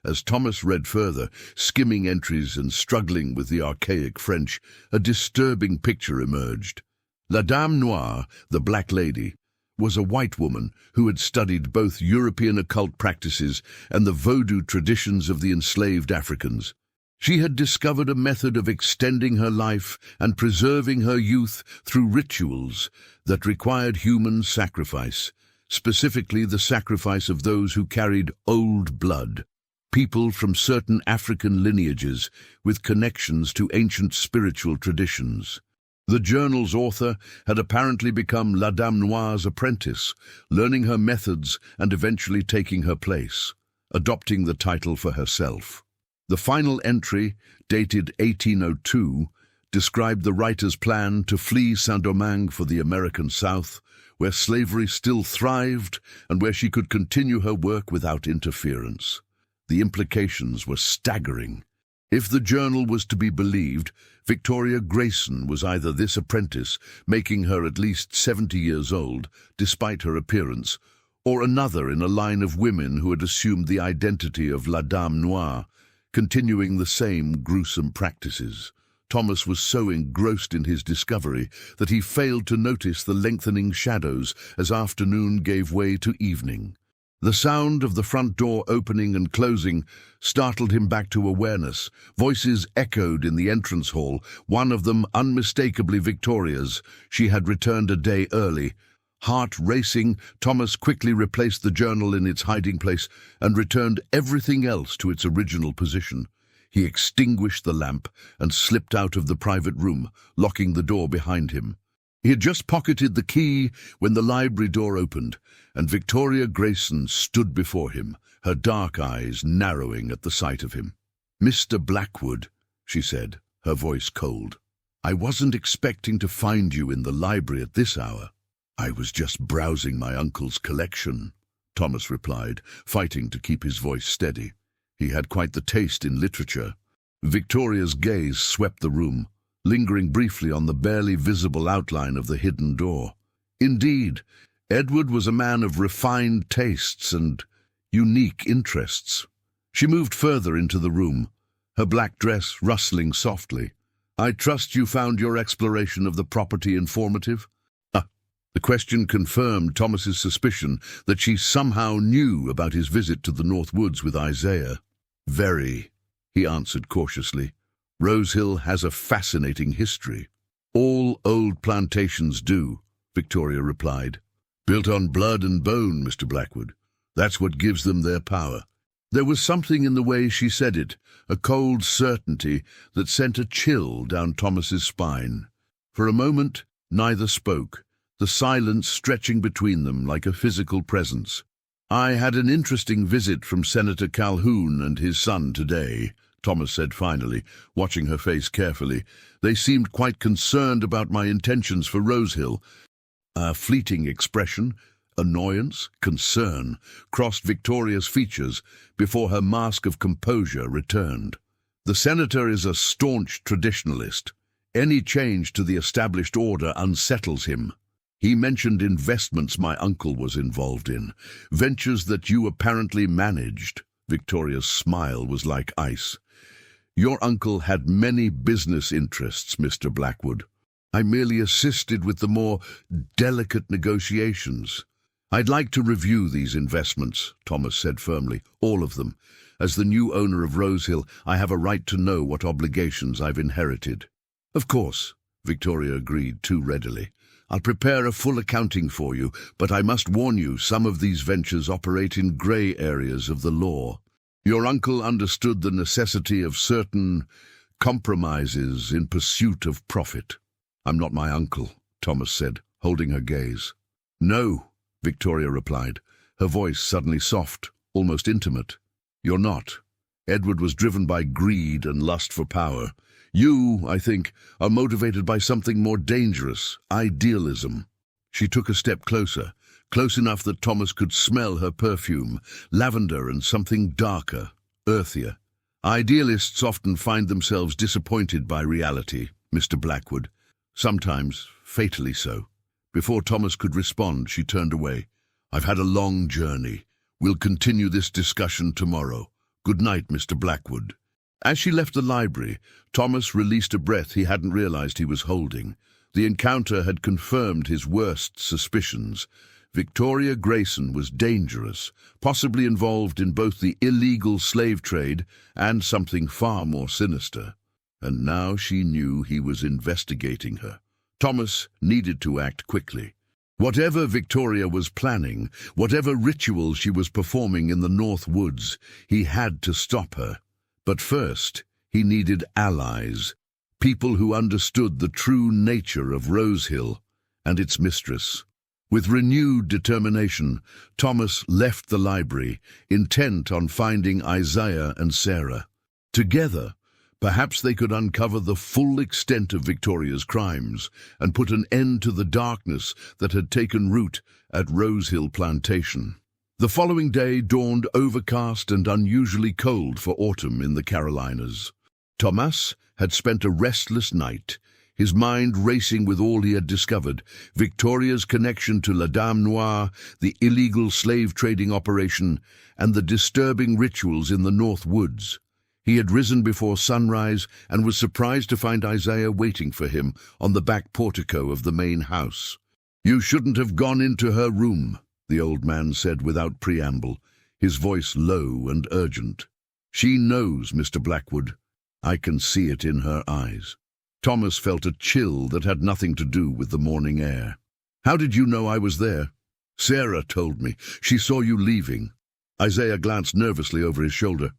As Thomas read further, skimming entries and struggling with the archaic French, a disturbing picture emerged. La Dame Noire, the Black Lady, was a white woman who had studied both European occult practices and the Vodou traditions of the enslaved Africans. She had discovered a method of extending her life and preserving her youth through rituals that required human sacrifice, specifically the sacrifice of those who carried old blood. People from certain African lineages with connections to ancient spiritual traditions. The journal's author had apparently become La Dame Noire's apprentice, learning her methods and eventually taking her place, adopting the title for herself. The final entry, dated 1802, described the writer's plan to flee Saint-Domingue for the American South, where slavery still thrived and where she could continue her work without interference. The implications were staggering. If the journal was to be believed, Victoria Grayson was either this apprentice, making her at least 70 years old, despite her appearance, or another in a line of women who had assumed the identity of La Dame Noire, continuing the same gruesome practices. Thomas was so engrossed in his discovery that he failed to notice the lengthening shadows as afternoon gave way to evening. The sound of the front door opening and closing startled him back to awareness. Voices echoed in the entrance hall, one of them unmistakably Victoria's. She had returned a day early. Heart racing, Thomas quickly replaced the journal in its hiding place and returned everything else to its original position. He extinguished the lamp and slipped out of the private room, locking the door behind him. He had just pocketed the key when the library door opened, and Victoria Grayson stood before him, her dark eyes narrowing at the sight of him. "Mr. Blackwood," she said, her voice cold. "I wasn't expecting to find you in the library at this hour." "I was just browsing my uncle's collection," Thomas replied, fighting to keep his voice steady. He had quite the taste in literature. Victoria's gaze swept the room, lingering briefly on the barely visible outline of the hidden door. Indeed, Edward was a man of refined tastes and unique interests. She moved further into the room, her black dress rustling softly. "I trust you found your exploration of the property informative?" The question confirmed Thomas's suspicion that she somehow knew about his visit to the North Woods with Isaiah. "Very," he answered cautiously. "Rosehill has a fascinating history." "All old plantations do," Victoria replied. "Built on blood and bone, Mr. Blackwood. That's what gives them their power." There was something in the way she said it, a cold certainty that sent a chill down Thomas's spine. For a moment, neither spoke, the silence stretching between them like a physical presence. "I had an interesting visit from Senator Calhoun and his son today," Thomas said finally, watching her face carefully. "They seemed quite concerned about my intentions for Rosehill." A fleeting expression, annoyance, concern, crossed Victoria's features before her mask of composure returned. "The senator is a staunch traditionalist. Any change to the established order unsettles him. He mentioned investments my uncle was involved in, ventures that you apparently managed." Victoria's smile was like ice. "Your uncle had many business interests, Mr. Blackwood. I merely assisted with the more delicate negotiations." "I'd like to review these investments," Thomas said firmly, "all of them. As the new owner of Rosehill, I have a right to know what obligations I've inherited." "Of course," Victoria agreed too readily. "I'll prepare a full accounting for you, but I must warn you, some of these ventures operate in grey areas of the law. Your uncle understood the necessity of certain compromises in pursuit of profit." "I'm not my uncle," Thomas said, holding her gaze. "No," Victoria replied, her voice suddenly soft, almost intimate. "You're not. Edward was driven by greed and lust for power. You, I think, are motivated by something more dangerous, idealism." She took a step closer, close enough that Thomas could smell her perfume, lavender and something darker, earthier. "Idealists often find themselves disappointed by reality, Mr. Blackwood. Sometimes fatally so." Before Thomas could respond, she turned away. "I've had a long journey. We'll continue this discussion tomorrow. Good night, Mr. Blackwood." As she left the library, Thomas released a breath he hadn't realized he was holding. The encounter had confirmed his worst suspicions. Victoria Grayson was dangerous, possibly involved in both the illegal slave trade and something far more sinister. And now she knew he was investigating her. Thomas needed to act quickly. Whatever Victoria was planning, whatever ritual she was performing in the North Woods, he had to stop her. But first, he needed allies. people who understood the true nature of Rose Hill and its mistress. With renewed determination, Thomas left the library, intent on finding Isaiah and Sarah. Together, perhaps they could uncover the full extent of Victoria's crimes and put an end to the darkness that had taken root at Rose Hill Plantation. The following day dawned overcast and unusually cold for autumn in the Carolinas. Thomas had spent a restless night, his mind racing with all he had discovered: Victoria's connection to La Dame Noire, the illegal slave-trading operation, and the disturbing rituals in the North Woods. He had risen before sunrise and was surprised to find Isaiah waiting for him on the back portico of the main house. "You shouldn't have gone into her room," the old man said without preamble, his voice low and urgent. "She knows, Mr. Blackwood. I can see it in her eyes." Thomas felt a chill that had nothing to do with the morning air. "How did you know I was there?" "Sarah told me. She saw you leaving." Isaiah glanced nervously over his shoulder.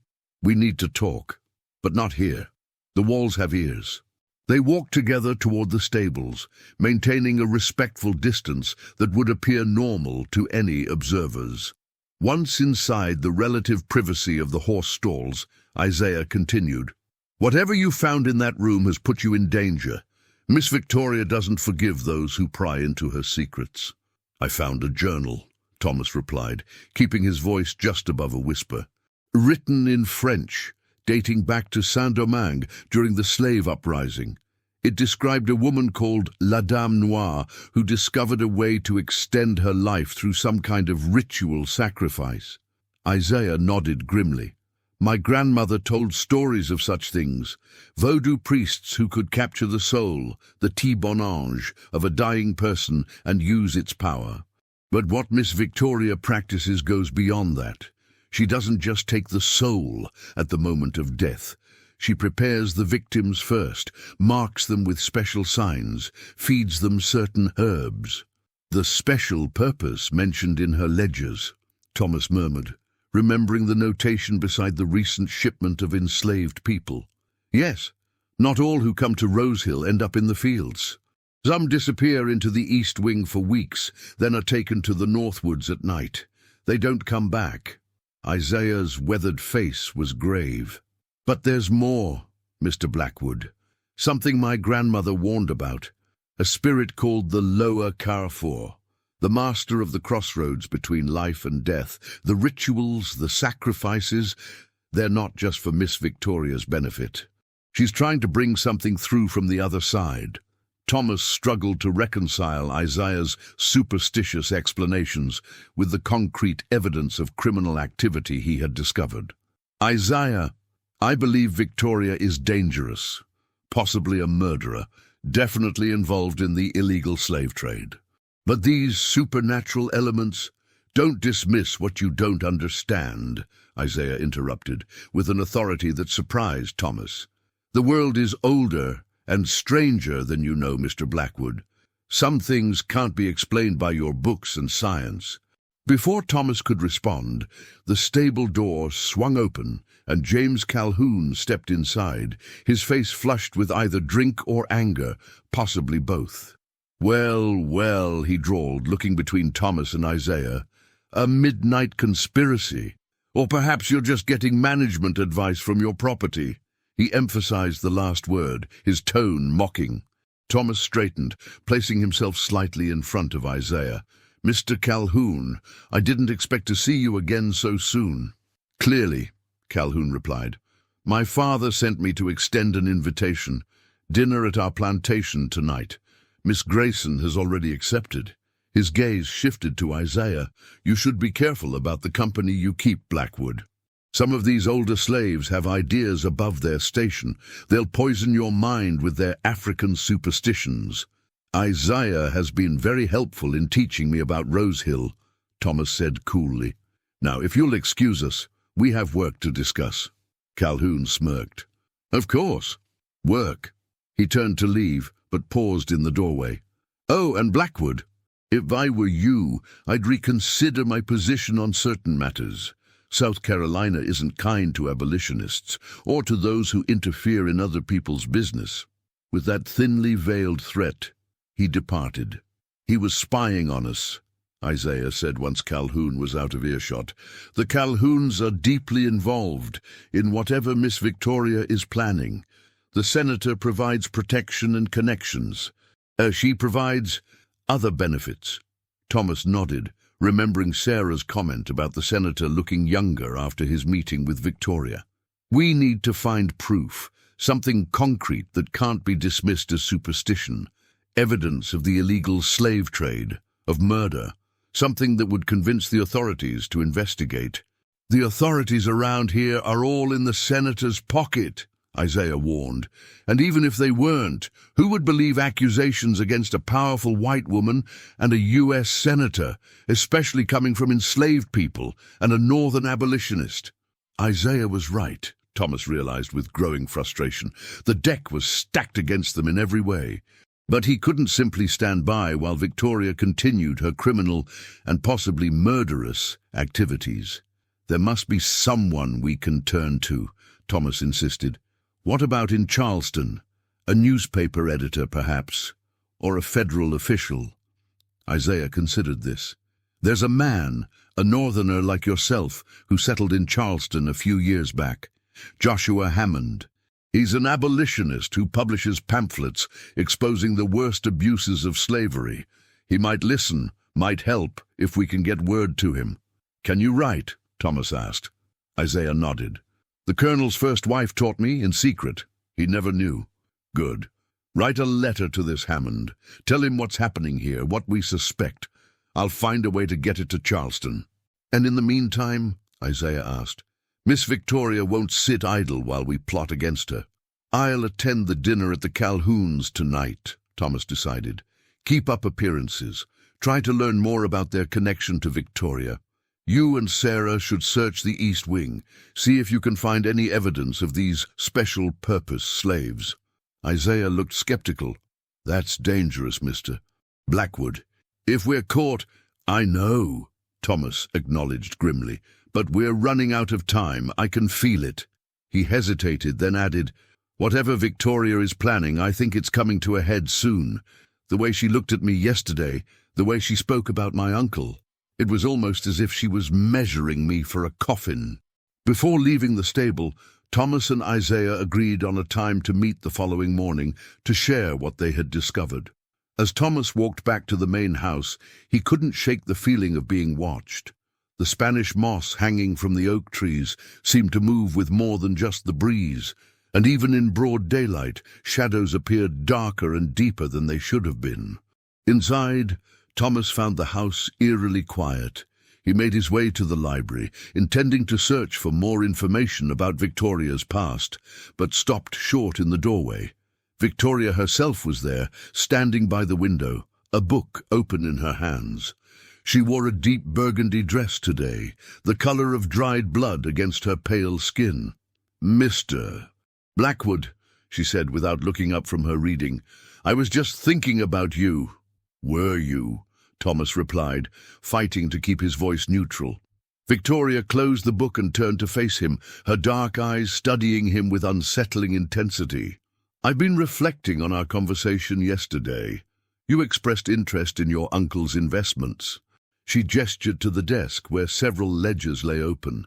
"We need to talk, but not here. The walls have ears." They walked together toward the stables, maintaining a respectful distance that would appear normal to any observers. Once inside the relative privacy of the horse stalls, Isaiah continued, "Whatever you found in that room has put you in danger. Miss Victoria doesn't forgive those who pry into her secrets." "I found a journal," Thomas replied, keeping his voice just above a whisper. "Written in French, dating back to Saint-Domingue during the slave uprising. It described a woman called La Dame Noire who discovered a way to extend her life through some kind of ritual sacrifice." Isaiah nodded grimly. "My grandmother told stories of such things, Vodou priests who could capture the soul, the T-bon ange, of a dying person and use its power. But what Miss Victoria practices goes beyond that. She doesn't just take the soul at the moment of death. She prepares the victims first, marks them with special signs, feeds them certain herbs." "The special purpose mentioned in her ledgers," Thomas murmured, remembering the notation beside the recent shipment of enslaved people. "Yes, not all who come to Rose Hill end up in the fields. Some disappear into the East Wing for weeks, then are taken to the Northwoods at night. They don't come back." Isaiah's weathered face was grave. "But there's more, Mr. Blackwood. Something my grandmother warned about. A spirit called the Lower Carrefour. The master of the crossroads between life and death. The rituals, the sacrifices, they're not just for Miss Victoria's benefit. She's trying to bring something through from the other side." Thomas struggled to reconcile Isaiah's superstitious explanations with the concrete evidence of criminal activity he had discovered. "Isaiah, I believe Victoria is dangerous, possibly a murderer, definitely involved in the illegal slave trade. But these supernatural elements—" "Don't dismiss what you don't understand," Isaiah interrupted, with an authority that surprised Thomas. "The world is older and stranger than you know, Mr. Blackwood. Some things can't be explained by your books and science." Before Thomas could respond, the stable door swung open and James Calhoun stepped inside, his face flushed with either drink or anger, possibly both. "Well, well," he drawled, looking between Thomas and Isaiah. "A midnight conspiracy. Or perhaps you're just getting management advice from your property." He emphasized the last word, his tone mocking. Thomas straightened, placing himself slightly in front of Isaiah. "Mr. Calhoun, I didn't expect to see you again so soon." "Clearly," Calhoun replied. "My father sent me to extend an invitation. Dinner at our plantation tonight. Miss Grayson has already accepted." His gaze shifted to Isaiah. "You should be careful about the company you keep, Blackwood. Some of these older slaves have ideas above their station. They'll poison your mind with their African superstitions." "Isaiah has been very helpful in teaching me about Rose Hill," Thomas said coolly. "Now, if you'll excuse us, we have work to discuss." Calhoun smirked. "Of course. Work." He turned to leave, but paused in the doorway. "Oh, and Blackwood, if I were you, I'd reconsider my position on certain matters. South Carolina isn't kind to abolitionists or to those who interfere in other people's business." With that thinly veiled threat, he departed. "He was spying on us," Isaiah said once Calhoun was out of earshot. "The Calhouns are deeply involved in whatever Miss Victoria is planning. The senator provides protection and connections. She provides other benefits." Thomas nodded, remembering Sarah's comment about the senator looking younger after his meeting with Victoria. "We need to find proof, something concrete that can't be dismissed as superstition, evidence of the illegal slave trade, of murder, something that would convince the authorities to investigate." "The authorities around here are all in the senator's pocket," Isaiah warned. "And even if they weren't, who would believe accusations against a powerful white woman and a U.S. senator, especially coming from enslaved people and a northern abolitionist?" Isaiah was right, Thomas realized with growing frustration. The deck was stacked against them in every way. But he couldn't simply stand by while Victoria continued her criminal and possibly murderous activities. "There must be someone we can turn to," Thomas insisted. "What about in Charleston? A newspaper editor, perhaps? Or a federal official?" Isaiah considered this. "There's a man, a northerner like yourself, who settled in Charleston a few years back. Joshua Hammond. He's an abolitionist who publishes pamphlets exposing the worst abuses of slavery. He might listen, might help, if we can get word to him." "Can you write?" Thomas asked. Isaiah nodded. "The colonel's first wife taught me in secret. He never knew." "Good. Write a letter to this Hammond. Tell him what's happening here, what we suspect. I'll find a way to get it to Charleston." "And in the meantime," Isaiah asked, "Miss Victoria won't sit idle while we plot against her." "I'll attend the dinner at the Calhouns tonight," Thomas decided. "Keep up appearances. Try to learn more about their connection to Victoria. You and Sarah should search the East Wing. See if you can find any evidence of these special-purpose slaves." Isaiah looked skeptical. "That's dangerous, Mr. Blackwood. If we're caught—" "I know," Thomas acknowledged grimly. "But we're running out of time. I can feel it." He hesitated, then added, "Whatever Victoria is planning, I think it's coming to a head soon. The way she looked at me yesterday, the way she spoke about my uncle. It was almost as if she was measuring me for a coffin." Before leaving the stable, Thomas and Isaiah agreed on a time to meet the following morning to share what they had discovered. As Thomas walked back to the main house, he couldn't shake the feeling of being watched. The Spanish moss hanging from the oak trees seemed to move with more than just the breeze, and even in broad daylight, shadows appeared darker and deeper than they should have been. Inside, Thomas found the house eerily quiet. He made his way to the library, intending to search for more information about Victoria's past, but stopped short in the doorway. Victoria herself was there, standing by the window, a book open in her hands. She wore a deep burgundy dress today, the color of dried blood against her pale skin. "Mr. Blackwood," she said without looking up from her reading, "I was just thinking about you." "Were you?" Thomas replied, fighting to keep his voice neutral. Victoria closed the book and turned to face him, her dark eyes studying him with unsettling intensity. "I've been reflecting on our conversation yesterday. You expressed interest in your uncle's investments." She gestured to the desk where several ledgers lay open.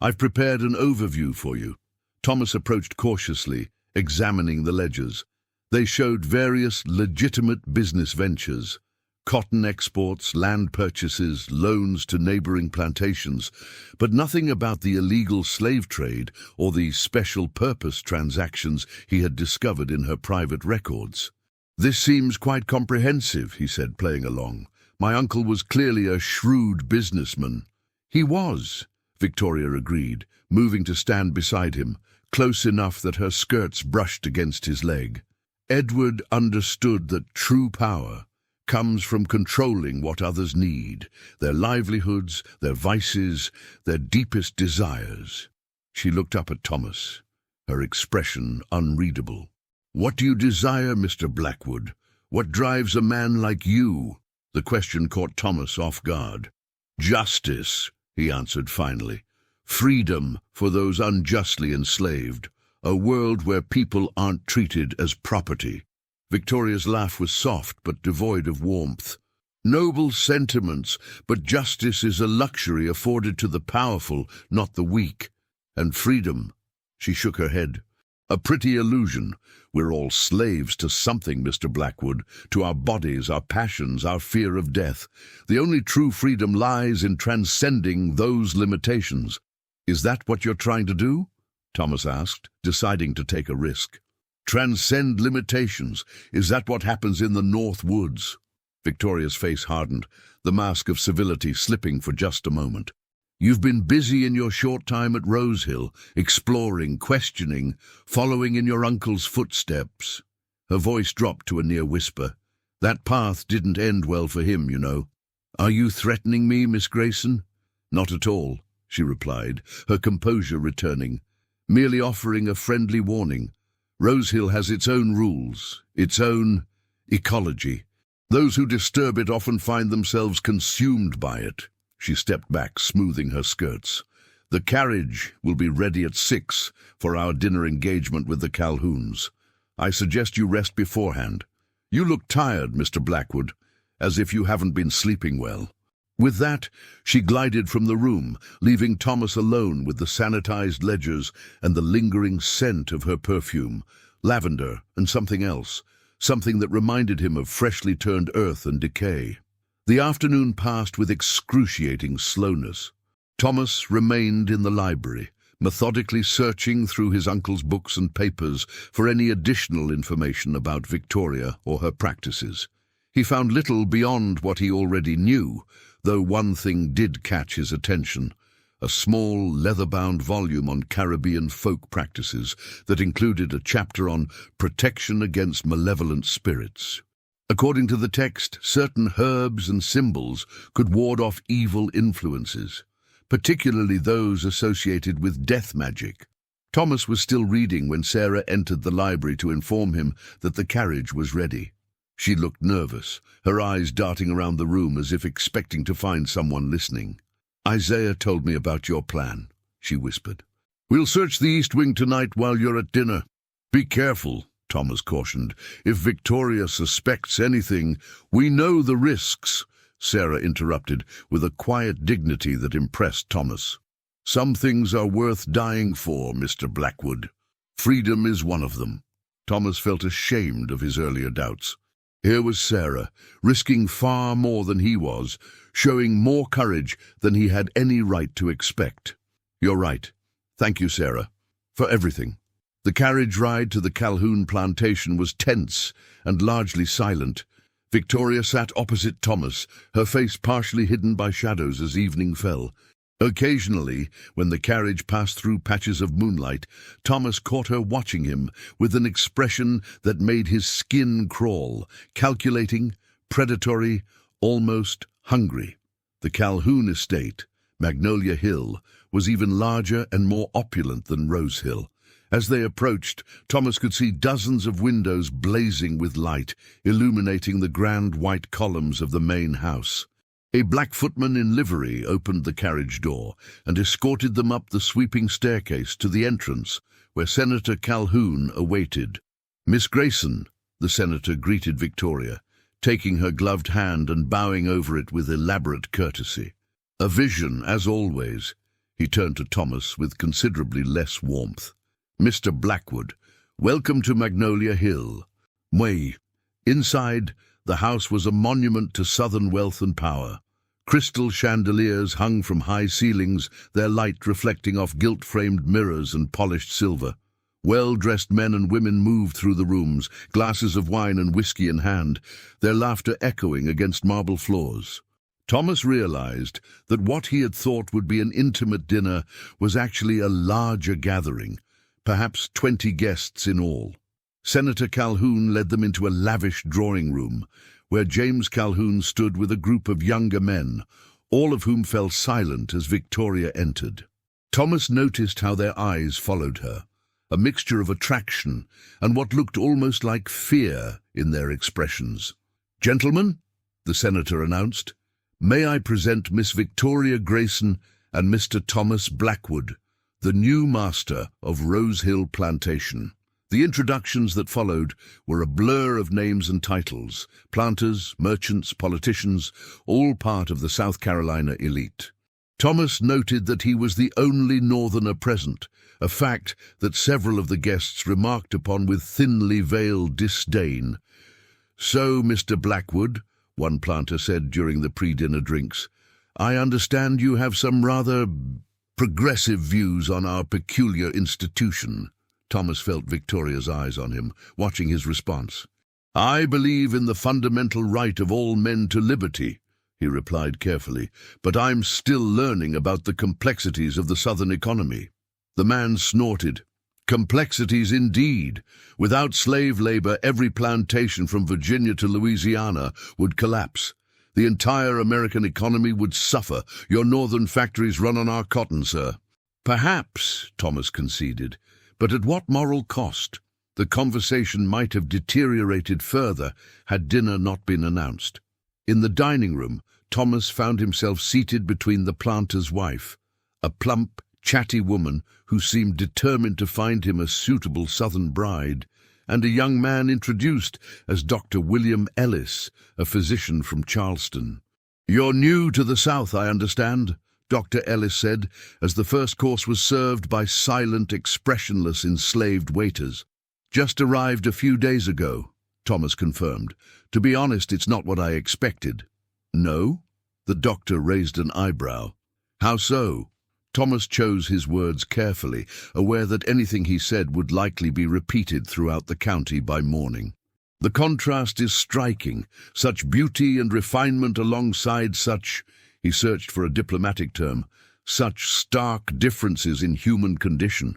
"I've prepared an overview for you." Thomas approached cautiously, examining the ledgers. They showed various legitimate business ventures: cotton exports, land purchases, loans to neighboring plantations, but nothing about the illegal slave trade or the special-purpose transactions he had discovered in her private records. "This seems quite comprehensive," he said, playing along. "My uncle was clearly a shrewd businessman." "He was," Victoria agreed, moving to stand beside him, close enough that her skirts brushed against his leg. "Edward understood that true power comes from controlling what others need, their livelihoods, their vices, their deepest desires." She looked up at Thomas, her expression unreadable. "What do you desire, Mr. Blackwood? What drives a man like you?" The question caught Thomas off guard. "Justice," he answered finally. "Freedom for those unjustly enslaved. A world where people aren't treated as property. Victoria's laugh was soft but devoid of warmth. Noble sentiments, but justice is a luxury afforded to the powerful, not the weak. And freedom, she shook her head. A pretty illusion. We're all slaves to something, Mr. Blackwood, to our bodies, our passions, our fear of death. The only true freedom lies in transcending those limitations. Is that what you're trying to do? Thomas asked, deciding to take a risk. Transcend limitations. Is that what happens in the North Woods? Victoria's face hardened, the mask of civility slipping for just a moment. You've been busy in your short time at Rosehill, exploring, questioning, following in your uncle's footsteps. Her voice dropped to a near whisper. That path didn't end well for him, you know. Are you threatening me, Miss Grayson? Not at all, she replied, her composure returning. Merely offering a friendly warning. Rosehill has its own rules, its own ecology. Those who disturb it often find themselves consumed by it. She stepped back, smoothing her skirts. The carriage will be ready at 6 for our dinner engagement with the Calhouns. I suggest you rest beforehand. You look tired, Mr. Blackwood, as if you haven't been sleeping well. With that, she glided from the room, leaving Thomas alone with the sanitized ledgers and the lingering scent of her perfume, lavender and something else, something that reminded him of freshly turned earth and decay. The afternoon passed with excruciating slowness. Thomas remained in the library, methodically searching through his uncle's books and papers for any additional information about Victoria or her practices. He found little beyond what he already knew, though one thing did catch his attention, a small leather-bound volume on Caribbean folk practices that included a chapter on protection against malevolent spirits. According to the text, certain herbs and symbols could ward off evil influences, particularly those associated with death magic. Thomas was still reading when Sarah entered the library to inform him that the carriage was ready. She looked nervous, her eyes darting around the room as if expecting to find someone listening. Isaiah told me about your plan, she whispered. We'll search the East Wing tonight while you're at dinner. Be careful, Thomas cautioned. If Victoria suspects anything, we know the risks, Sarah interrupted with a quiet dignity that impressed Thomas. Some things are worth dying for, Mr. Blackwood. Freedom is one of them. Thomas felt ashamed of his earlier doubts. Here was Sarah, risking far more than he was, showing more courage than he had any right to expect. You're right. Thank you, Sarah, for everything. The carriage ride to the Calhoun plantation was tense and largely silent. Victoria sat opposite Thomas, her face partially hidden by shadows as evening fell. Occasionally, when the carriage passed through patches of moonlight, Thomas caught her watching him with an expression that made his skin crawl, calculating, predatory, almost hungry. The Calhoun estate, Magnolia Hill, was even larger and more opulent than Rosehill. As they approached, Thomas could see dozens of windows blazing with light, illuminating the grand white columns of the main house. A black footman in livery opened the carriage door and escorted them up the sweeping staircase to the entrance, where Senator Calhoun awaited. Miss Grayson, the senator greeted Victoria, taking her gloved hand and bowing over it with elaborate courtesy. A vision, as always. He turned to Thomas with considerably less warmth. Mr. Blackwood, welcome to Magnolia Hill. Mwah. Inside, the house was a monument to southern wealth and power. Crystal chandeliers hung from high ceilings, their light reflecting off gilt-framed mirrors and polished silver. Well-dressed men and women moved through the rooms, glasses of wine and whiskey in hand, their laughter echoing against marble floors. Thomas realized that what he had thought would be an intimate dinner was actually a larger gathering, perhaps 20 guests in all. Senator Calhoun led them into a lavish drawing room, where James Calhoun stood with a group of younger men, all of whom fell silent as Victoria entered. Thomas noticed how their eyes followed her, a mixture of attraction and what looked almost like fear in their expressions. "Gentlemen," the senator announced, "may I present Miss Victoria Grayson and Mr. Thomas Blackwood, the new master of Rose Hill Plantation. The introductions that followed were a blur of names and titles, planters, merchants, politicians, all part of the South Carolina elite. Thomas noted that he was the only northerner present, a fact that several of the guests remarked upon with thinly veiled disdain. "So, Mr. Blackwood," one planter said during the pre-dinner drinks, "I understand you have some rather progressive views on our peculiar institution." Thomas felt Victoria's eyes on him, watching his response. "I believe in the fundamental right of all men to liberty," he replied carefully, "but I'm still learning about the complexities of the Southern economy." The man snorted. "Complexities indeed. Without slave labor, every plantation from Virginia to Louisiana would collapse. The entire American economy would suffer. Your northern factories run on our cotton, sir." "Perhaps," Thomas conceded, "but at what moral cost?" The conversation might have deteriorated further had dinner not been announced. In the dining room, Thomas found himself seated between the planter's wife, a plump, chatty woman who seemed determined to find him a suitable Southern bride, and a young man introduced as Dr. William Ellis, a physician from Charleston. "You're new to the South, I understand," Dr. Ellis said, as the first course was served by silent, expressionless, enslaved waiters. "Just arrived a few days ago," Thomas confirmed. "To be honest, it's not what I expected." "No?" The doctor raised an eyebrow. "How so?" Thomas chose his words carefully, aware that anything he said would likely be repeated throughout the county by morning. "The contrast is striking. Such beauty and refinement alongside such," he searched for a diplomatic term, "such stark differences in human condition."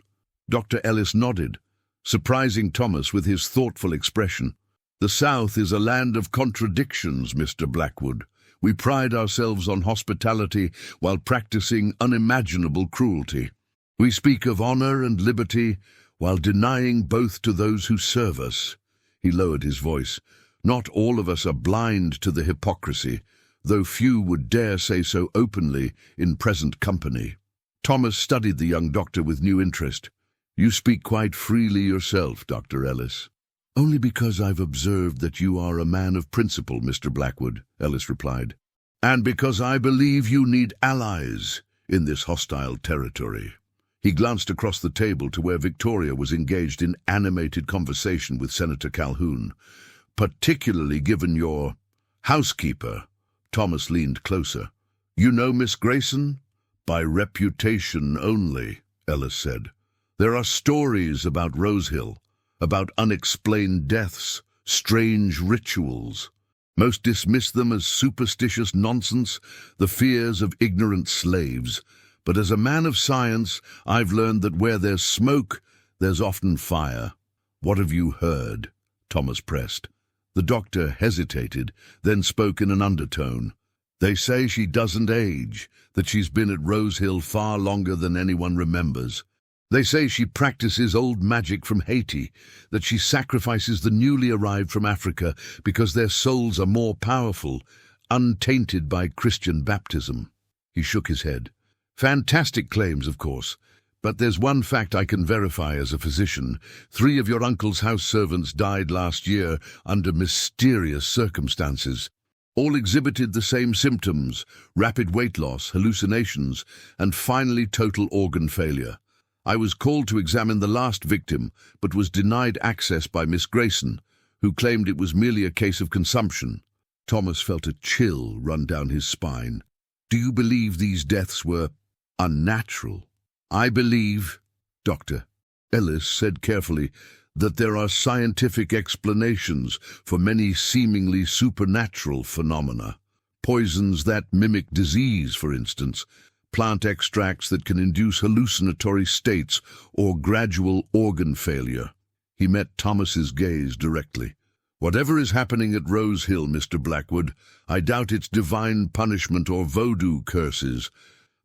Dr. Ellis nodded, surprising Thomas with his thoughtful expression. "The South is a land of contradictions, Mr. Blackwood. We pride ourselves on hospitality while practicing unimaginable cruelty. We speak of honor and liberty while denying both to those who serve us." He lowered his voice. "Not all of us are blind to the hypocrisy, though few would dare say so openly in present company." Thomas studied the young doctor with new interest. "You speak quite freely yourself, Dr. Ellis." "Only because I've observed that you are a man of principle, Mr. Blackwood," Ellis replied. "And because I believe you need allies in this hostile territory." He glanced across the table to where Victoria was engaged in animated conversation with Senator Calhoun. "Particularly given your housekeeper." Thomas leaned closer. "You know Miss Grayson?" "By reputation only," Ellis said. "There are stories about Rose Hill, about unexplained deaths, strange rituals. Most dismiss them as superstitious nonsense, the fears of ignorant slaves. But as a man of science, I've learned that where there's smoke, there's often fire." "What have you heard?" Thomas pressed. The doctor hesitated, then spoke in an undertone. "They say she doesn't age, that she's been at Rose Hill far longer than anyone remembers. They say she practices old magic from Haiti, that she sacrifices the newly arrived from Africa because their souls are more powerful, untainted by Christian baptism." He shook his head. "Fantastic claims, of course, but there's one fact I can verify as a physician. 3 of your uncle's house servants died last year under mysterious circumstances. All exhibited the same symptoms: rapid weight loss, hallucinations, and finally total organ failure. I was called to examine the last victim, but was denied access by Miss Grayson, who claimed it was merely a case of consumption." Thomas felt a chill run down his spine. "Do you believe these deaths were unnatural?" "I believe," Dr. Ellis said carefully, "that there are scientific explanations for many seemingly supernatural phenomena. Poisons that mimic disease, for instance, plant extracts that can induce hallucinatory states or gradual organ failure." He met Thomas's gaze directly. "Whatever is happening at Rose Hill, Mr. Blackwood, I doubt it's divine punishment or voodoo curses,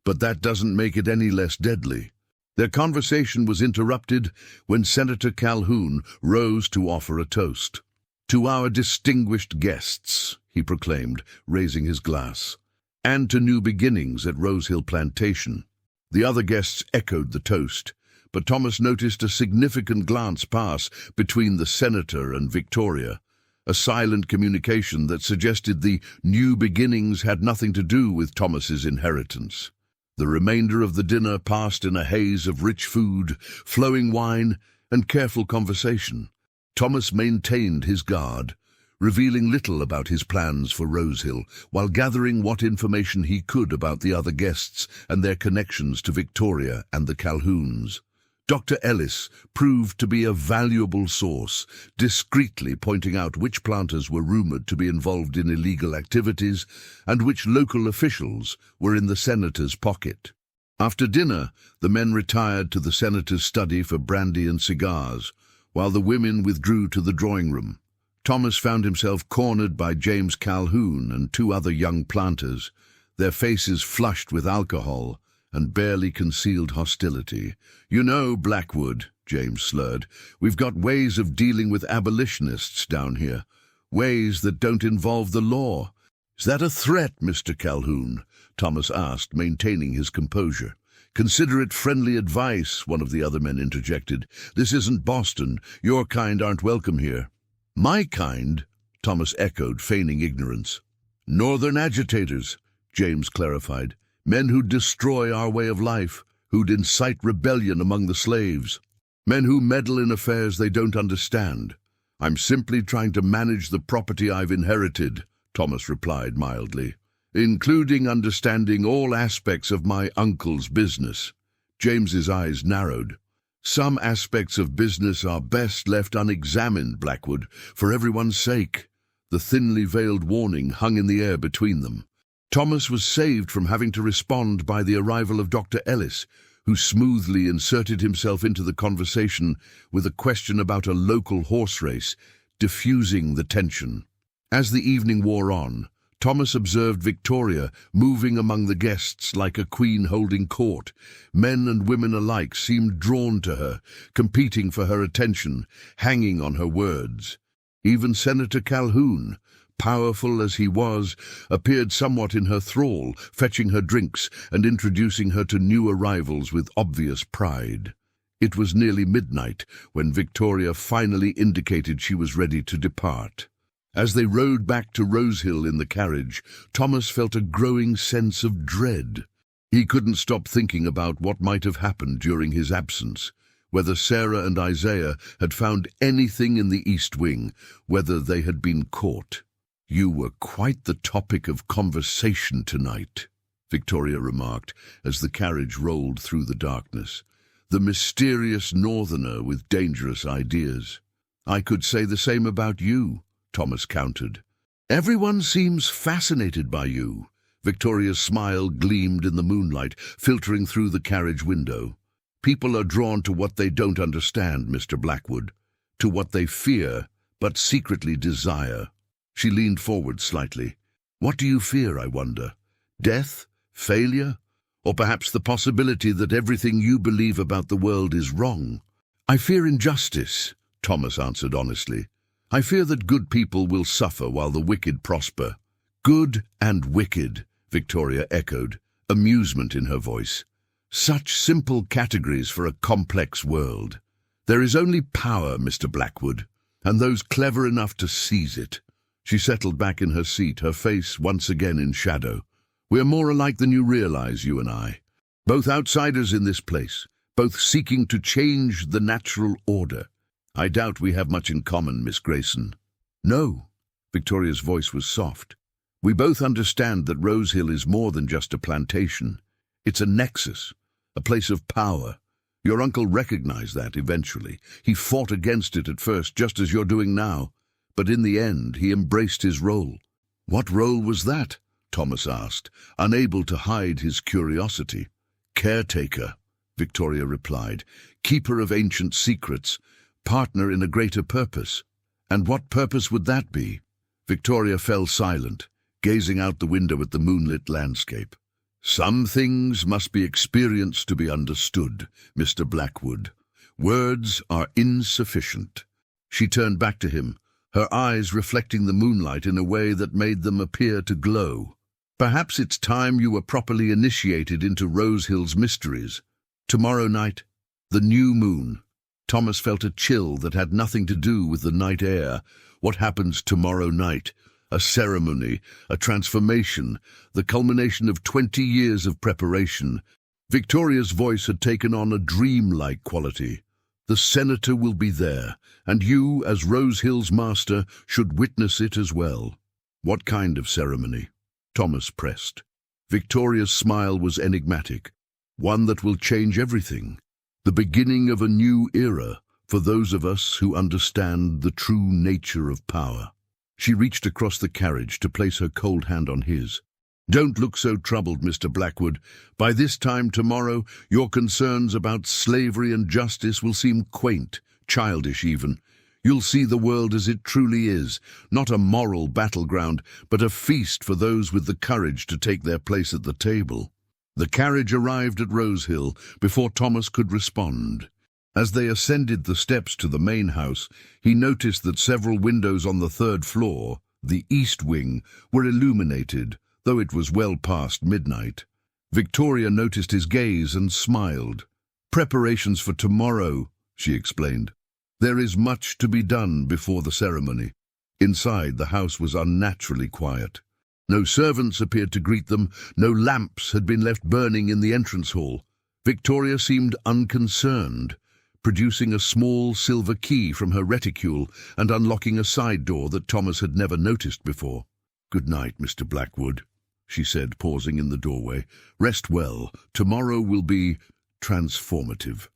but that doesn't make it any less deadly." Their conversation was interrupted when Senator Calhoun rose to offer a toast. "To our distinguished guests," he proclaimed, raising his glass, "and to new beginnings at Rose Hill Plantation." The other guests echoed the toast, but Thomas noticed a significant glance pass between the senator and Victoria, a silent communication that suggested the new beginnings had nothing to do with Thomas's inheritance. The remainder of the dinner passed in a haze of rich food, flowing wine, and careful conversation. Thomas maintained his guard, revealing little about his plans for Rosehill, while gathering what information he could about the other guests and their connections to Victoria and the Calhouns. Dr. Ellis proved to be a valuable source, discreetly pointing out which planters were rumored to be involved in illegal activities and which local officials were in the senator's pocket. After dinner, the men retired to the senator's study for brandy and cigars, while the women withdrew to the drawing room. Thomas found himself cornered by James Calhoun and two other young planters, their faces flushed with alcohol and barely concealed hostility. "You know, Blackwood," James slurred, "we've got ways of dealing with abolitionists down here, ways that don't involve the law." "Is that a threat, Mr. Calhoun?" Thomas asked, maintaining his composure. "Consider it friendly advice," one of the other men interjected. "This isn't Boston. Your kind aren't welcome here." "My kind?" Thomas echoed, feigning ignorance. "Northern agitators," James clarified. "Men who'd destroy our way of life, who'd incite rebellion among the slaves. Men who meddle in affairs they don't understand. I'm simply trying to manage the property I've inherited," Thomas replied mildly, "including understanding all aspects of my uncle's business." James's eyes narrowed. "Some aspects of business are best left unexamined, Blackwood, for everyone's sake." The thinly veiled warning hung in the air between them. Thomas was saved from having to respond by the arrival of Dr. Ellis, who smoothly inserted himself into the conversation with a question about a local horse race, diffusing the tension. As the evening wore on, Thomas observed Victoria moving among the guests like a queen holding court. Men and women alike seemed drawn to her, competing for her attention, hanging on her words. Even Senator Calhoun, powerful as he was, appeared somewhat in her thrall, fetching her drinks and introducing her to new arrivals with obvious pride. It was nearly midnight when Victoria finally indicated she was ready to depart. As they rode back to Rosehill in the carriage, Thomas felt a growing sense of dread. He couldn't stop thinking about what might have happened during his absence, whether Sarah and Isaiah had found anything in the East Wing, whether they had been caught. "You were quite the topic of conversation tonight," Victoria remarked as the carriage rolled through the darkness. "The mysterious northerner with dangerous ideas." "I could say the same about you," Thomas countered. "Everyone seems fascinated by you." Victoria's smile gleamed in the moonlight, filtering through the carriage window. "People are drawn to what they don't understand, Mr. Blackwood, to what they fear but secretly desire." She leaned forward slightly. "What do you fear, I wonder? Death? Failure? Or perhaps the possibility that everything you believe about the world is wrong?" "I fear injustice," Thomas answered honestly. "I fear that good people will suffer while the wicked prosper." "Good and wicked," Victoria echoed, amusement in her voice. "Such simple categories for a complex world. There is only power, Mr. Blackwood, and those clever enough to seize it." She settled back in her seat, her face once again in shadow. "We're more alike than you realize, you and I. Both outsiders in this place, both seeking to change the natural order. I doubt we have much in common, Miss Grayson." "No." Victoria's voice was soft. "We both understand that Rosehill is more than just a plantation. It's a nexus, a place of power. Your uncle recognized that eventually. He fought against it at first, just as you're doing now. But in the end, he embraced his role." "What role was that?" Thomas asked, unable to hide his curiosity. "Caretaker," Victoria replied. "Keeper of ancient secrets, partner in a greater purpose." "And what purpose would that be?" Victoria fell silent, gazing out the window at the moonlit landscape. "Some things must be experienced to be understood, Mr. Blackwood. Words are insufficient." She turned back to him, her eyes reflecting the moonlight in a way that made them appear to glow. Perhaps it's time you were properly initiated into Rosehill's mysteries. Tomorrow night, the new moon. Thomas felt a chill that had nothing to do with the night air. What happens tomorrow night? A ceremony, a transformation, the culmination of 20 years of preparation. Victoria's voice had taken on a dreamlike quality. The senator will be there, and you, as Rosehill's master, should witness it as well. What kind of ceremony? Thomas pressed. Victoria's smile was enigmatic. One that will change everything. The beginning of a new era for those of us who understand the true nature of power. She reached across the carriage to place her cold hand on his. Don't look so troubled, Mr. Blackwood. By this time tomorrow, your concerns about slavery and justice will seem quaint, childish even. You'll see the world as it truly is, not a moral battleground, but a feast for those with the courage to take their place at the table. The carriage arrived at Rosehill before Thomas could respond. As they ascended the steps to the main house, he noticed that several windows on the third floor, the east wing, were illuminated, though it was well past midnight. Victoria noticed his gaze and smiled. Preparations for tomorrow, she explained. There is much to be done before the ceremony. Inside, the house was unnaturally quiet. No servants appeared to greet them, no lamps had been left burning in the entrance hall. Victoria seemed unconcerned, producing a small silver key from her reticule and unlocking a side door that Thomas had never noticed before. "Good night, Mr. Blackwood," she said, pausing in the doorway. "Rest well. Tomorrow will be transformative."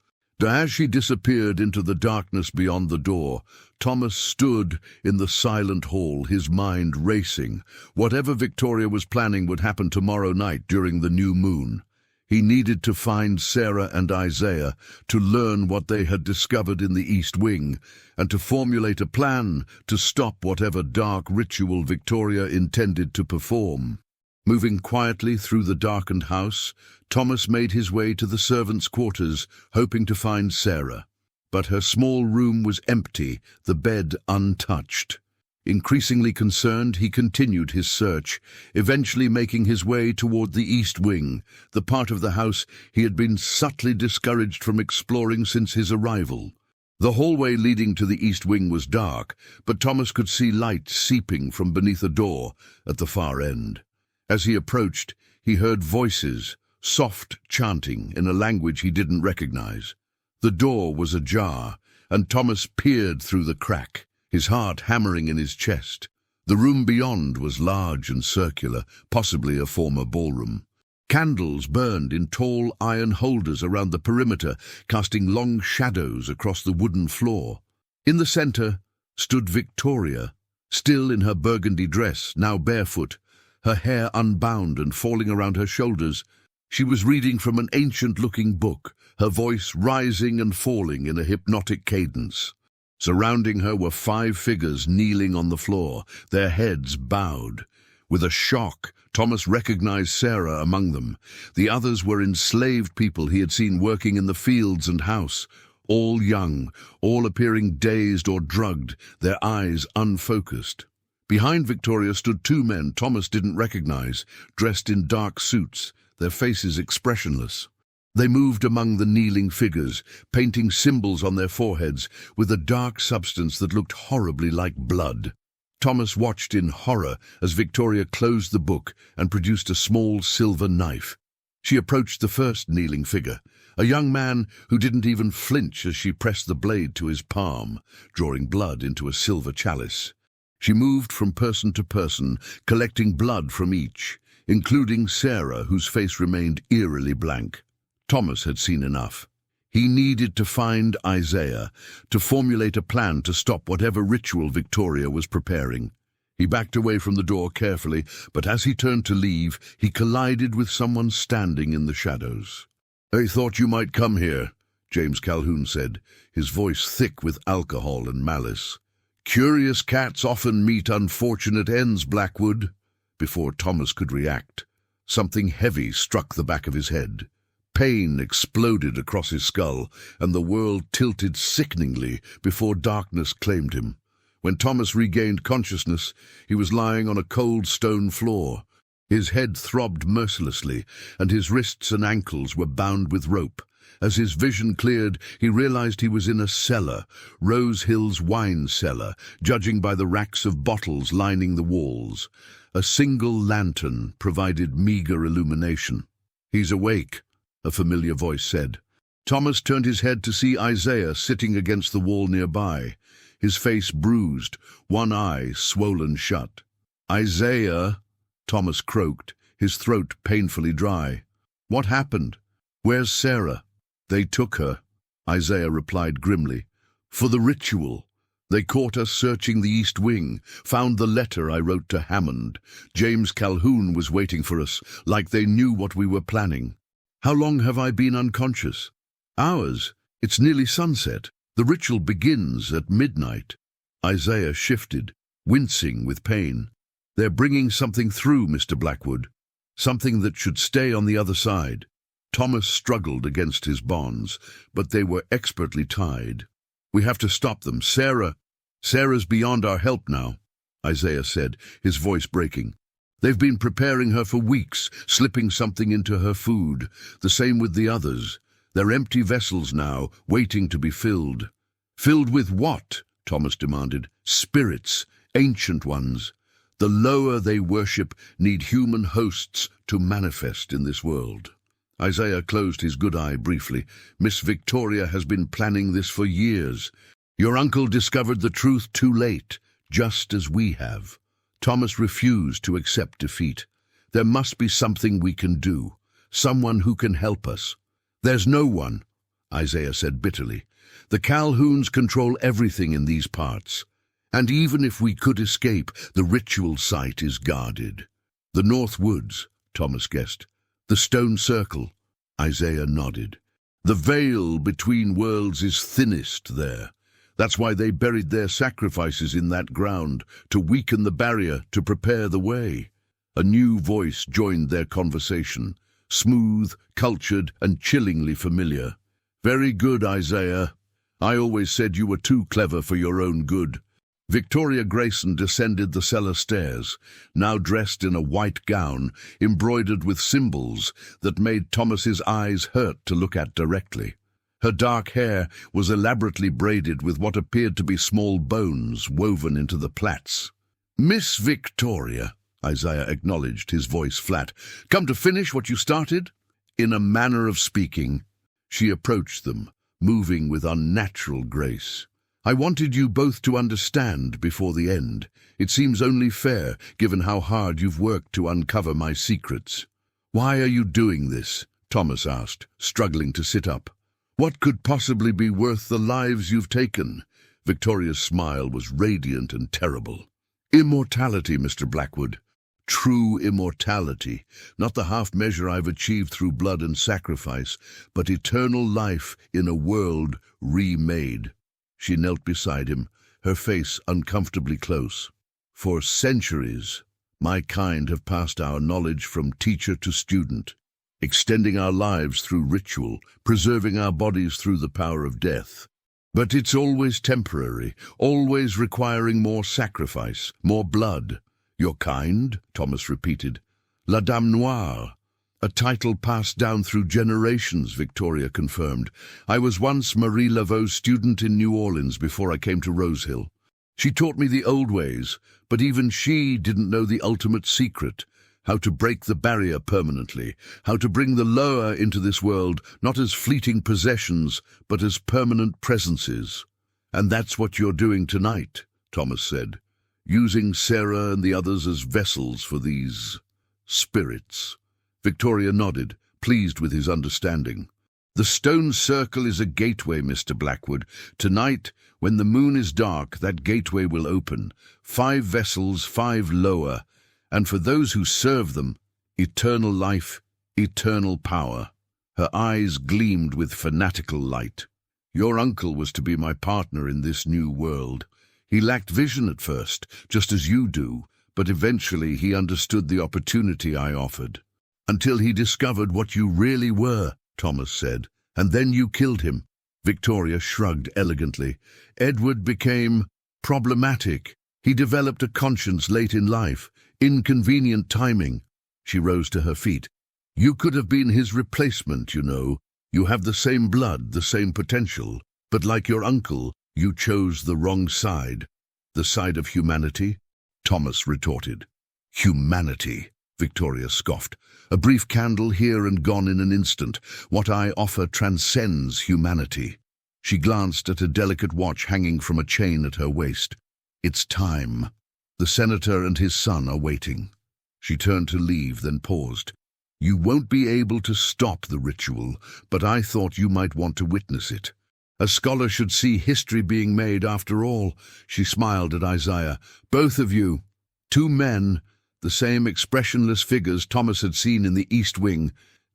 As she disappeared into the darkness beyond the door, Thomas stood in the silent hall, his mind racing. Whatever Victoria was planning would happen tomorrow night during the new moon. He needed to find Sarah and Isaiah, to learn what they had discovered in the East Wing, and to formulate a plan to stop whatever dark ritual Victoria intended to perform. Moving quietly through the darkened house, Thomas made his way to the servants' quarters, hoping to find Sarah. But her small room was empty, the bed untouched. Increasingly concerned, he continued his search, eventually making his way toward the East Wing, the part of the house he had been subtly discouraged from exploring since his arrival. The hallway leading to the East Wing was dark, but Thomas could see light seeping from beneath a door at the far end. As he approached, he heard voices, soft chanting in a language he didn't recognize. The door was ajar, and Thomas peered through the crack, his heart hammering in his chest. The room beyond was large and circular, possibly a former ballroom. Candles burned in tall iron holders around the perimeter, casting long shadows across the wooden floor. In the center stood Victoria, still in her burgundy dress, now barefoot, her hair unbound and falling around her shoulders. She was reading from an ancient-looking book, her voice rising and falling in a hypnotic cadence. Surrounding her were 5 figures kneeling on the floor, their heads bowed. With a shock, Thomas recognized Sarah among them. The others were enslaved people he had seen working in the fields and house, all young, all appearing dazed or drugged, their eyes unfocused. Behind Victoria stood 2 men Thomas didn't recognize, dressed in dark suits, their faces expressionless. They moved among the kneeling figures, painting symbols on their foreheads with a dark substance that looked horribly like blood. Thomas watched in horror as Victoria closed the book and produced a small silver knife. She approached the first kneeling figure, a young man who didn't even flinch as she pressed the blade to his palm, drawing blood into a silver chalice. She moved from person to person, collecting blood from each, including Sarah, whose face remained eerily blank. Thomas had seen enough. He needed to find Isaiah, to formulate a plan to stop whatever ritual Victoria was preparing. He backed away from the door carefully, but as he turned to leave, he collided with someone standing in the shadows. "I thought you might come here," James Calhoun said, his voice thick with alcohol and malice. "Curious cats often meet unfortunate ends, Blackwood." Before Thomas could react, something heavy struck the back of his head. Pain exploded across his skull, and the world tilted sickeningly before darkness claimed him. When Thomas regained consciousness, he was lying on a cold stone floor. His head throbbed mercilessly, and his wrists and ankles were bound with rope. As his vision cleared, he realized he was in a cellar, Rose Hill's wine cellar, judging by the racks of bottles lining the walls. A single lantern provided meager illumination. "He's awake," a familiar voice said. Thomas turned his head to see Isaiah sitting against the wall nearby, his face bruised, one eye swollen shut. "Isaiah," Thomas croaked, his throat painfully dry. "What happened? Where's Sarah?" "They took her," Isaiah replied grimly. "For the ritual. They caught us searching the East Wing, found the letter I wrote to Hammond. James Calhoun was waiting for us, like they knew what we were planning." "How long have I been unconscious?" "Hours. It's nearly sunset. The ritual begins at midnight." Isaiah shifted, wincing with pain. "They're bringing something through, Mr. Blackwood. Something that should stay on the other side." Thomas struggled against his bonds, but they were expertly tied. "We have to stop them. Sarah's beyond our help now," Isaiah said, his voice breaking. "They've been preparing her for weeks, slipping something into her food. The same with the others. They're empty vessels now, waiting to be filled." "Filled with what?" Thomas demanded. "Spirits, ancient ones. The lower they worship need human hosts to manifest in this world." Isaiah closed his good eye briefly. "Miss Victoria has been planning this for years. Your uncle discovered the truth too late, just as we have." Thomas refused to accept defeat. "There must be something we can do, someone who can help us." "There's no one," Isaiah said bitterly. "The Calhouns control everything in these parts. And even if we could escape, the ritual site is guarded." "The North Woods," Thomas guessed. "The stone circle," Isaiah nodded. "The veil between worlds is thinnest there. That's why they buried their sacrifices in that ground, to weaken the barrier, to prepare the way." A new voice joined their conversation, smooth, cultured, and chillingly familiar. "Very good, Isaiah. I always said you were too clever for your own good." Victoria Grayson descended the cellar stairs, now dressed in a white gown, embroidered with symbols that made Thomas's eyes hurt to look at directly. Her dark hair was elaborately braided with what appeared to be small bones woven into the plaits. "Miss Victoria," Isaiah acknowledged, his voice flat. "Come to finish what you started?" In a manner of speaking, she approached them, moving with unnatural grace. "I wanted you both to understand before the end. It seems only fair, given how hard you've worked to uncover my secrets." "Why are you doing this?" Thomas asked, struggling to sit up. "What could possibly be worth the lives you've taken?" Victoria's smile was radiant and terrible. "Immortality, Mr. Blackwood. True immortality, not the half measure I've achieved through blood and sacrifice, but eternal life in a world remade." She knelt beside him, her face uncomfortably close. "For centuries, my kind have passed our knowledge from teacher to student, extending our lives through ritual, preserving our bodies through the power of death. But it's always temporary, always requiring more sacrifice, more blood." "Your kind?" Thomas repeated. "La Dame Noire." "A title passed down through generations," Victoria confirmed. "I was once Marie Laveau's student in New Orleans before I came to Rose Hill. She taught me the old ways, but even she didn't know the ultimate secret, how to break the barrier permanently, how to bring the lower into this world, not as fleeting possessions, but as permanent presences. And that's what you're doing tonight," Thomas said, "using Sarah and the others as vessels for these spirits." Victoria nodded, pleased with his understanding. "The stone circle is a gateway, Mr. Blackwood. Tonight, when the moon is dark, that gateway will open. 5 vessels, 5 lower, and for those who serve them, eternal life, eternal power." Her eyes gleamed with fanatical light. "Your uncle was to be my partner in this new world. He lacked vision at first, just as you do, but eventually he understood the opportunity I offered. Until he discovered what you really were," Thomas said, "and then you killed him." Victoria shrugged elegantly. "Edward became problematic. He developed a conscience late in life, inconvenient timing. She rose to her feet. "You could have been his replacement, you know. You have the same blood, the same potential. But like your uncle, you chose the wrong side." "The side of humanity?" Thomas retorted. "Humanity," Victoria scoffed. "A brief candle here and gone in an instant. What I offer transcends humanity." She glanced at a delicate watch hanging from a chain at her waist. "It's time. The senator and his son are waiting." She turned to leave, then paused. "You won't be able to stop the ritual, but I thought you might want to witness it. A scholar should see history being made after all." She smiled at Isaiah. "Both of you." Two men, the same expressionless figures Thomas had seen in the East Wing,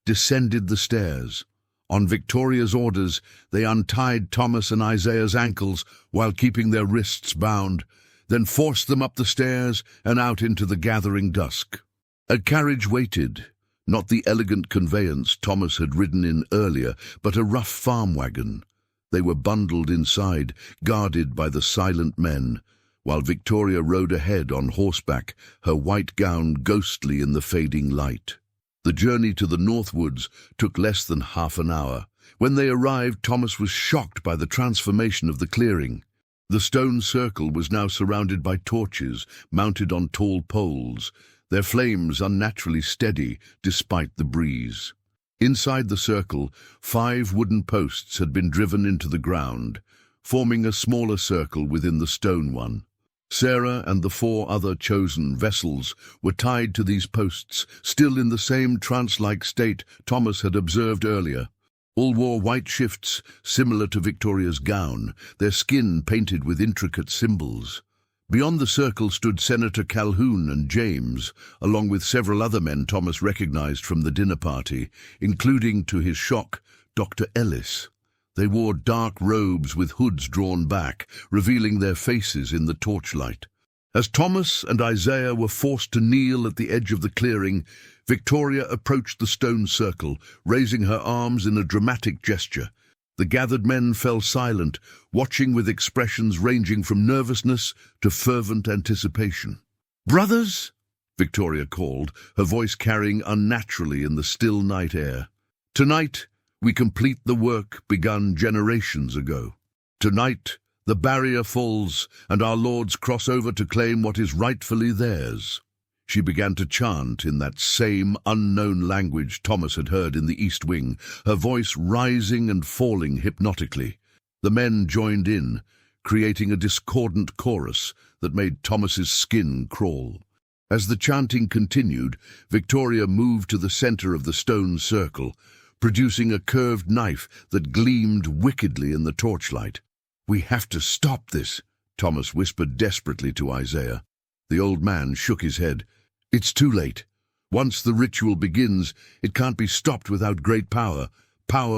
descended the stairs. On Victoria's orders, they untied Thomas and Isaiah's ankles while keeping their wrists bound, then forced them up the stairs and out into the gathering dusk. A carriage waited, not the elegant conveyance Thomas had ridden in earlier, but a rough farm wagon. They were bundled inside, guarded by the silent men, while Victoria rode ahead on horseback, her white gown ghostly in the fading light. The journey to the Northwoods took less than half an hour. When they arrived, Thomas was shocked by the transformation of the clearing. The stone circle was now surrounded by torches mounted on tall poles, their flames unnaturally steady despite the breeze. Inside the circle, 5 wooden posts had been driven into the ground, forming a smaller circle within the stone one. Sarah and the 4 other chosen vessels were tied to these posts, still in the same trance-like state Thomas had observed earlier. All wore white shifts, similar to Victoria's gown, their skin painted with intricate symbols. Beyond the circle stood Senator Calhoun and James, along with several other men Thomas recognized from the dinner party, including, to his shock, Dr. Ellis. They wore dark robes with hoods drawn back, revealing their faces in the torchlight. As Thomas and Isaiah were forced to kneel at the edge of the clearing, Victoria approached the stone circle, raising her arms in a dramatic gesture. The gathered men fell silent, watching with expressions ranging from nervousness to fervent anticipation. "Brothers," Victoria called, her voice carrying unnaturally in the still night air. "Tonight, we complete the work begun generations ago. Tonight, the barrier falls, and our lords cross over to claim what is rightfully theirs." She began to chant in that same unknown language Thomas had heard in the East Wing, her voice rising and falling hypnotically. The men joined in, creating a discordant chorus that made Thomas's skin crawl. As the chanting continued, Victoria moved to the center of the stone circle, producing a curved knife that gleamed wickedly in the torchlight. "We have to stop this," Thomas whispered desperately to Isaiah. The old man shook his head. "It's too late. Once the ritual begins, it can't be stopped without great power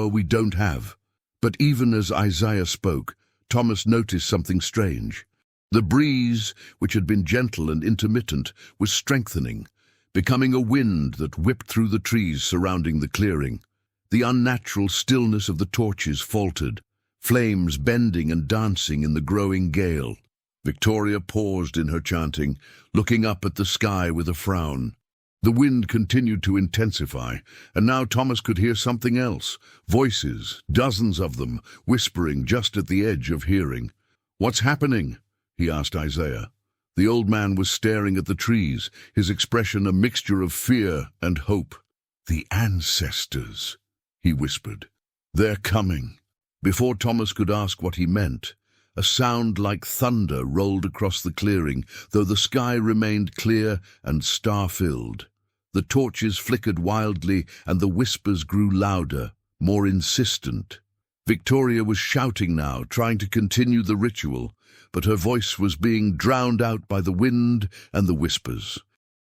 we don't have." But even as Isaiah spoke, Thomas noticed something strange. The breeze, which had been gentle and intermittent, was strengthening, becoming a wind that whipped through the trees surrounding the clearing. The unnatural stillness of the torches faltered, flames bending and dancing in the growing gale. Victoria paused in her chanting, looking up at the sky with a frown. The wind continued to intensify, and now Thomas could hear something else. Voices, dozens of them, whispering just at the edge of hearing. "What's happening?" he asked Isaiah. The old man was staring at the trees, his expression a mixture of fear and hope. "The ancestors," he whispered. "They're coming." Before Thomas could ask what he meant, a sound like thunder rolled across the clearing, though the sky remained clear and star-filled. The torches flickered wildly, and the whispers grew louder, more insistent. Victoria was shouting now, trying to continue the ritual, but her voice was being drowned out by the wind and the whispers.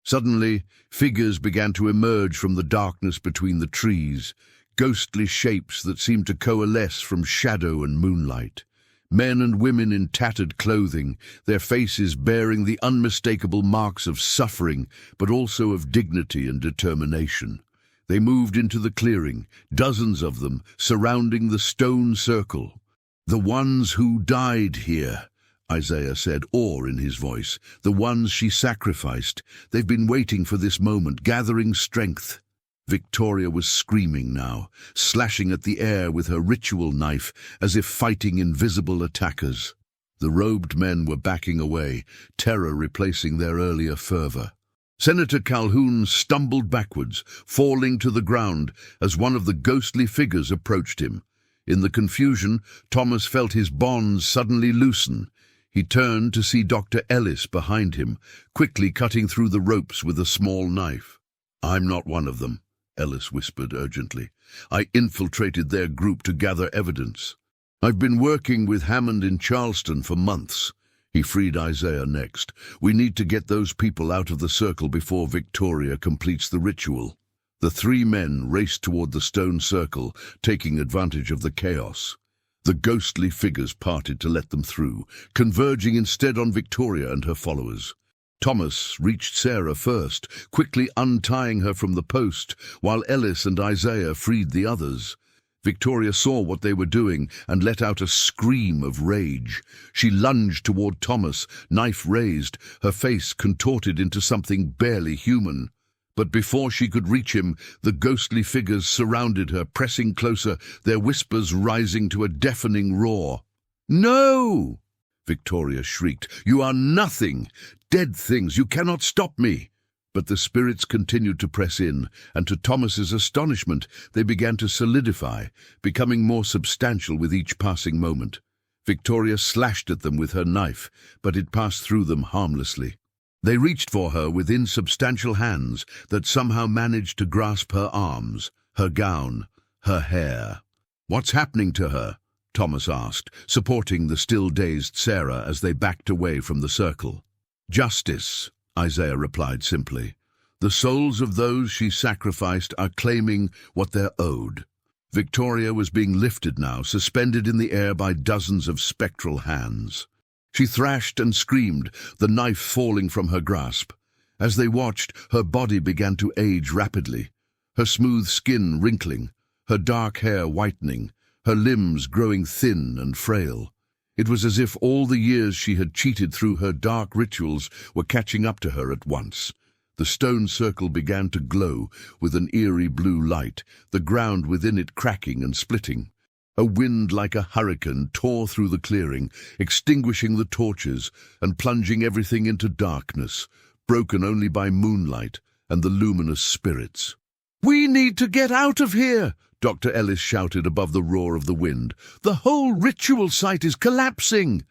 Suddenly, figures began to emerge from the darkness between the trees, ghostly shapes that seemed to coalesce from shadow and moonlight. Men and women in tattered clothing, their faces bearing the unmistakable marks of suffering, but also of dignity and determination. They moved into the clearing, dozens of them, surrounding the stone circle. "The ones who died here," Isaiah said, awe in his voice. The ones she sacrificed. They've been waiting for this moment, gathering strength. Victoria was screaming now, slashing at the air with her ritual knife, as if fighting invisible attackers. The robed men were backing away, terror replacing their earlier fervor. Senator Calhoun stumbled backwards, falling to the ground as one of the ghostly figures approached him. In the confusion, Thomas felt his bonds suddenly loosen. He turned to see Dr. Ellis behind him, quickly cutting through the ropes with a small knife. "I'm not one of them," Ellis whispered urgently. "I infiltrated their group to gather evidence. I've been working with Hammond in Charleston for months." He freed Isaiah next. "We need to get those people out of the circle before Victoria completes the ritual." The three men raced toward the stone circle, taking advantage of the chaos. The ghostly figures parted to let them through, converging instead on Victoria and her followers. Thomas reached Sarah first, quickly untying her from the post, while Ellis and Isaiah freed the others. Victoria saw what they were doing and let out a scream of rage. She lunged toward Thomas, knife raised, her face contorted into something barely human. But before she could reach him, the ghostly figures surrounded her, pressing closer, their whispers rising to a deafening roar. "No!" Victoria shrieked. "You are nothing! Dead things! You cannot stop me!" But the spirits continued to press in, and to Thomas's astonishment, they began to solidify, becoming more substantial with each passing moment. Victoria slashed at them with her knife, but it passed through them harmlessly. They reached for her with insubstantial hands that somehow managed to grasp her arms, her gown, her hair. "What's happening to her?" Thomas asked, supporting the still-dazed Sarah as they backed away from the circle. "Justice," Isaiah replied simply. "The souls of those she sacrificed are claiming what they're owed." Victoria was being lifted now, suspended in the air by dozens of spectral hands. She thrashed and screamed, the knife falling from her grasp. As they watched, her body began to age rapidly, her smooth skin wrinkling, her dark hair whitening, her limbs growing thin and frail. It was as if all the years she had cheated through her dark rituals were catching up to her at once. The stone circle began to glow with an eerie blue light, the ground within it cracking and splitting. A wind like a hurricane tore through the clearing, extinguishing the torches and plunging everything into darkness, broken only by moonlight and the luminous spirits. "We need to get out of here!" Dr. Ellis shouted above the roar of the wind. "The whole ritual site is collapsing!"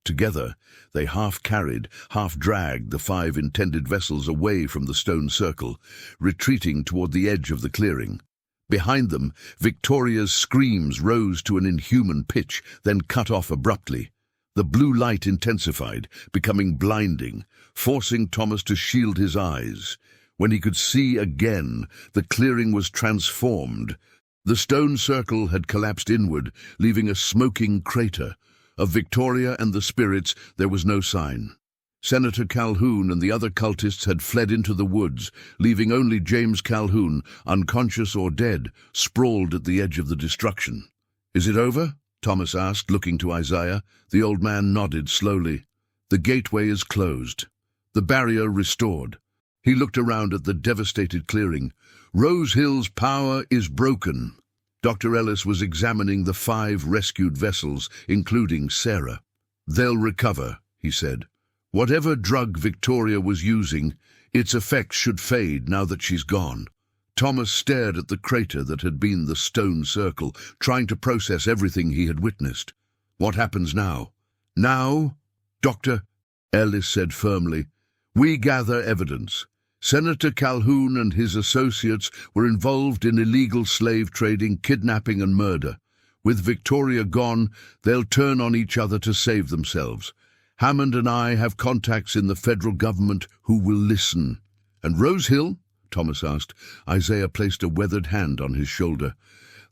Together, they half-carried, half-dragged the 5 intended vessels away from the stone circle, retreating toward the edge of the clearing. Behind them, Victoria's screams rose to an inhuman pitch, then cut off abruptly. The blue light intensified, becoming blinding, forcing Thomas to shield his eyes. When he could see again, the clearing was transformed. The stone circle had collapsed inward, leaving a smoking crater. Of Victoria and the spirits, there was no sign. Senator Calhoun and the other cultists had fled into the woods, leaving only James Calhoun, unconscious or dead, sprawled at the edge of the destruction. "Is it over?" Thomas asked, looking to Isaiah. The old man nodded slowly. "The gateway is closed. The barrier restored." He looked around at the devastated clearing. "Rose Hill's power is broken." Dr. Ellis was examining the 5 rescued vessels, including Sarah. "They'll recover," he said. "Whatever drug Victoria was using, its effects should fade now that she's gone." Thomas stared at the crater that had been the stone circle, trying to process everything he had witnessed. "What happens now?" "Now, Dr. Ellis said firmly, "we gather evidence. Senator Calhoun and his associates were involved in illegal slave trading, kidnapping and murder. With Victoria gone, they'll turn on each other to save themselves. Hammond and I have contacts in the federal government who will listen." "And Rose Hill?" Thomas asked. Isaiah placed a weathered hand on his shoulder.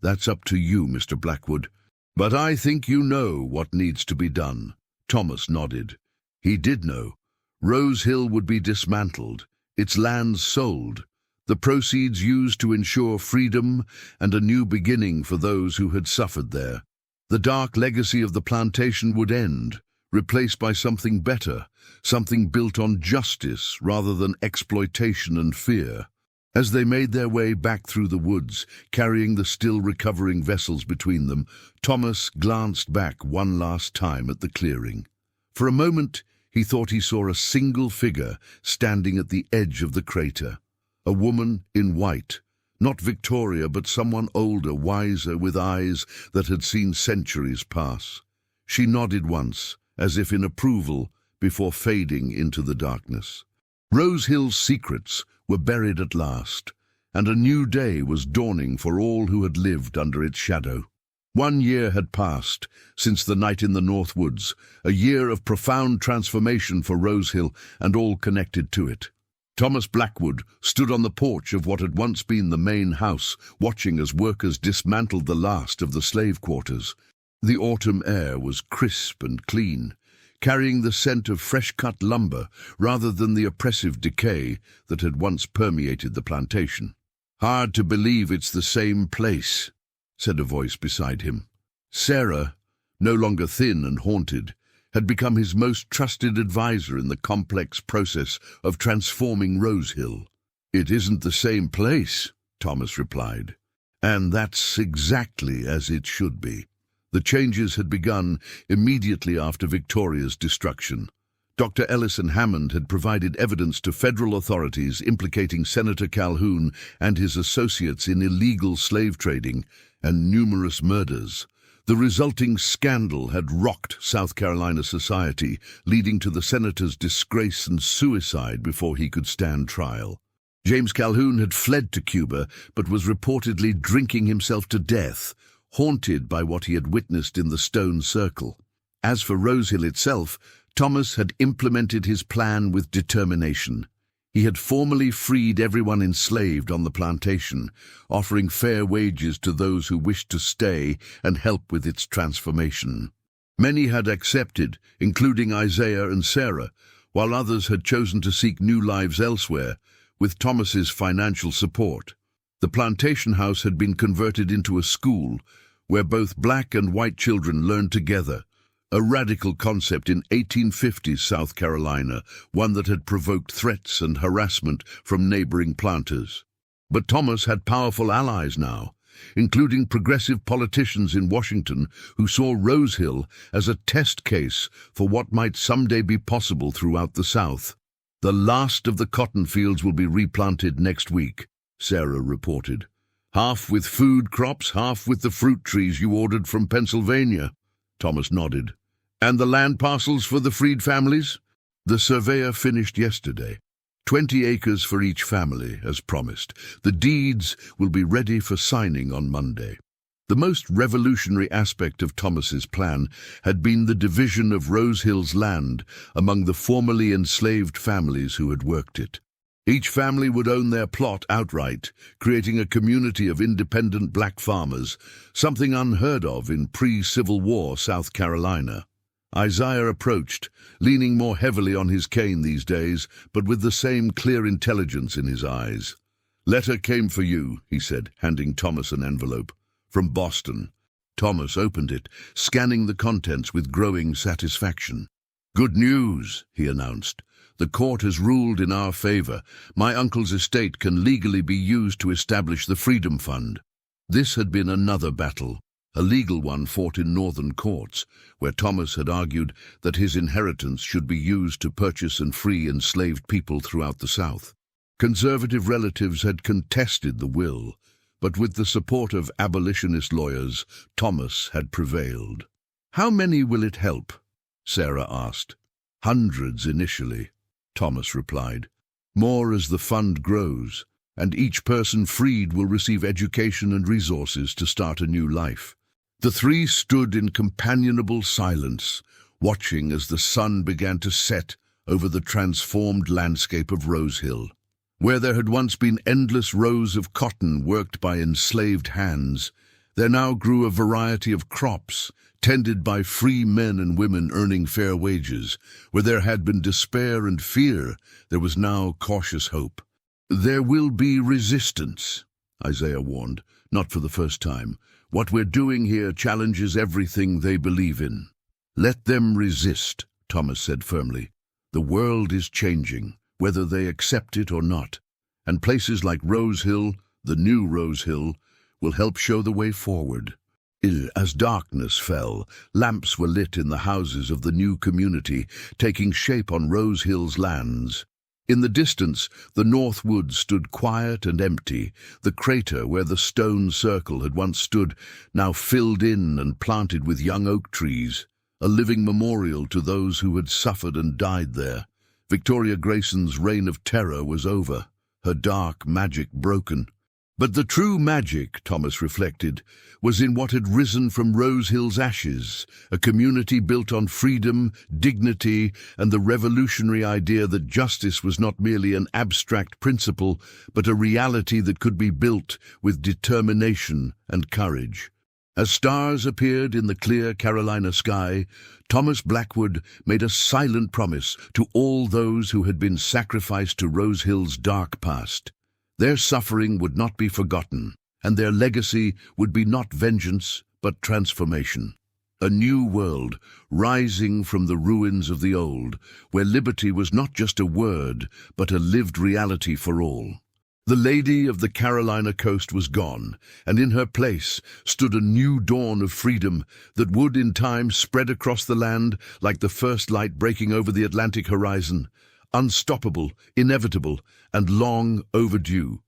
"That's up to you, Mr. Blackwood. But I think you know what needs to be done." Thomas nodded. He did know. Rose Hill would be dismantled, its lands sold, the proceeds used to ensure freedom and a new beginning for those who had suffered there. The dark legacy of the plantation would end, replaced by something better, something built on justice rather than exploitation and fear. As they made their way back through the woods, carrying the still recovering vessels between them, Thomas glanced back one last time at the clearing. For a moment, he thought he saw a single figure standing at the edge of the crater. A woman in white, not Victoria, but someone older, wiser, with eyes that had seen centuries pass. She nodded once, as if in approval, before fading into the darkness. Rose Hill's secrets were buried at last, and a new day was dawning for all who had lived under its shadow. 1 year had passed since the night in the North Woods, a year of profound transformation for Rose Hill and all connected to it. Thomas Blackwood stood on the porch of what had once been the main house, watching as workers dismantled the last of the slave quarters. The autumn air was crisp and clean, carrying the scent of fresh-cut lumber rather than the oppressive decay that had once permeated the plantation. "Hard to believe it's the same place," said a voice beside him. Sarah, no longer thin and haunted, had become his most trusted advisor in the complex process of transforming Rose Hill. "It isn't the same place," Thomas replied. "And that's exactly as it should be." The changes had begun immediately after Victoria's destruction. Dr. Ellison Hammond had provided evidence to federal authorities implicating Senator Calhoun and his associates in illegal slave trading and numerous murders. The resulting scandal had rocked South Carolina society, leading to the senator's disgrace and suicide before he could stand trial. James Calhoun had fled to Cuba, but was reportedly drinking himself to death, haunted by what he had witnessed in the Stone Circle. As for Rose Hill itself, Thomas had implemented his plan with determination. He had formally freed everyone enslaved on the plantation, offering fair wages to those who wished to stay and help with its transformation. Many had accepted, including Isaiah and Sarah, while others had chosen to seek new lives elsewhere, with Thomas's financial support. The plantation house had been converted into a school where both black and white children learned together, a radical concept in 1850s South Carolina, one that had provoked threats and harassment from neighboring planters. But Thomas had powerful allies now, including progressive politicians in Washington who saw Rose Hill as a test case for what might someday be possible throughout the South. "The last of the cotton fields will be replanted next week," Sarah reported. "Half with food crops, half with the fruit trees you ordered from Pennsylvania." Thomas nodded. "And the land parcels for the freed families?" "The surveyor finished yesterday. 20 acres for each family, as promised. The deeds will be ready for signing on Monday." The most revolutionary aspect of Thomas's plan had been the division of Rose Hill's land among the formerly enslaved families who had worked it. Each family would own their plot outright, creating a community of independent black farmers, something unheard of in pre-Civil War South Carolina. Isaiah approached, leaning more heavily on his cane these days, but with the same clear intelligence in his eyes. "Letter came for you," he said, handing Thomas an envelope. "From Boston." Thomas opened it, scanning the contents with growing satisfaction. "Good news," he announced. "The court has ruled in our favor. My uncle's estate can legally be used to establish the Freedom Fund." This had been another battle, a legal one fought in northern courts, where Thomas had argued that his inheritance should be used to purchase and free enslaved people throughout the South. Conservative relatives had contested the will, but with the support of abolitionist lawyers, Thomas had prevailed. "How many will it help?" Sarah asked. "Hundreds initially," Thomas replied. "More as the fund grows, and each person freed will receive education and resources to start a new life." The three stood in companionable silence, watching as the sun began to set over the transformed landscape of Rose Hill. Where there had once been endless rows of cotton worked by enslaved hands, there now grew a variety of crops, tended by free men and women earning fair wages. Where there had been despair and fear, there was now cautious hope. "There will be resistance," Isaiah warned, not for the first time. "What we're doing here challenges everything they believe in." "Let them resist," Thomas said firmly. "The world is changing, whether they accept it or not. And places like Rose Hill, the new Rose Hill, will help show the way forward." As darkness fell, lamps were lit in the houses of the new community, taking shape on Rose Hill's lands. In the distance, the North Wood stood quiet and empty, the crater where the stone circle had once stood, now filled in and planted with young oak trees, a living memorial to those who had suffered and died there. Victoria Grayson's reign of terror was over, her dark magic broken. But the true magic, Thomas reflected, was in what had risen from Rose Hill's ashes, a community built on freedom, dignity, and the revolutionary idea that justice was not merely an abstract principle, but a reality that could be built with determination and courage. As stars appeared in the clear Carolina sky, Thomas Blackwood made a silent promise to all those who had been sacrificed to Rose Hill's dark past. Their suffering would not be forgotten, and their legacy would be not vengeance, but transformation. A new world, rising from the ruins of the old, where liberty was not just a word, but a lived reality for all. The lady of the Carolina coast was gone, and in her place stood a new dawn of freedom that would in time spread across the land like the first light breaking over the Atlantic horizon. Unstoppable, inevitable, and long overdue.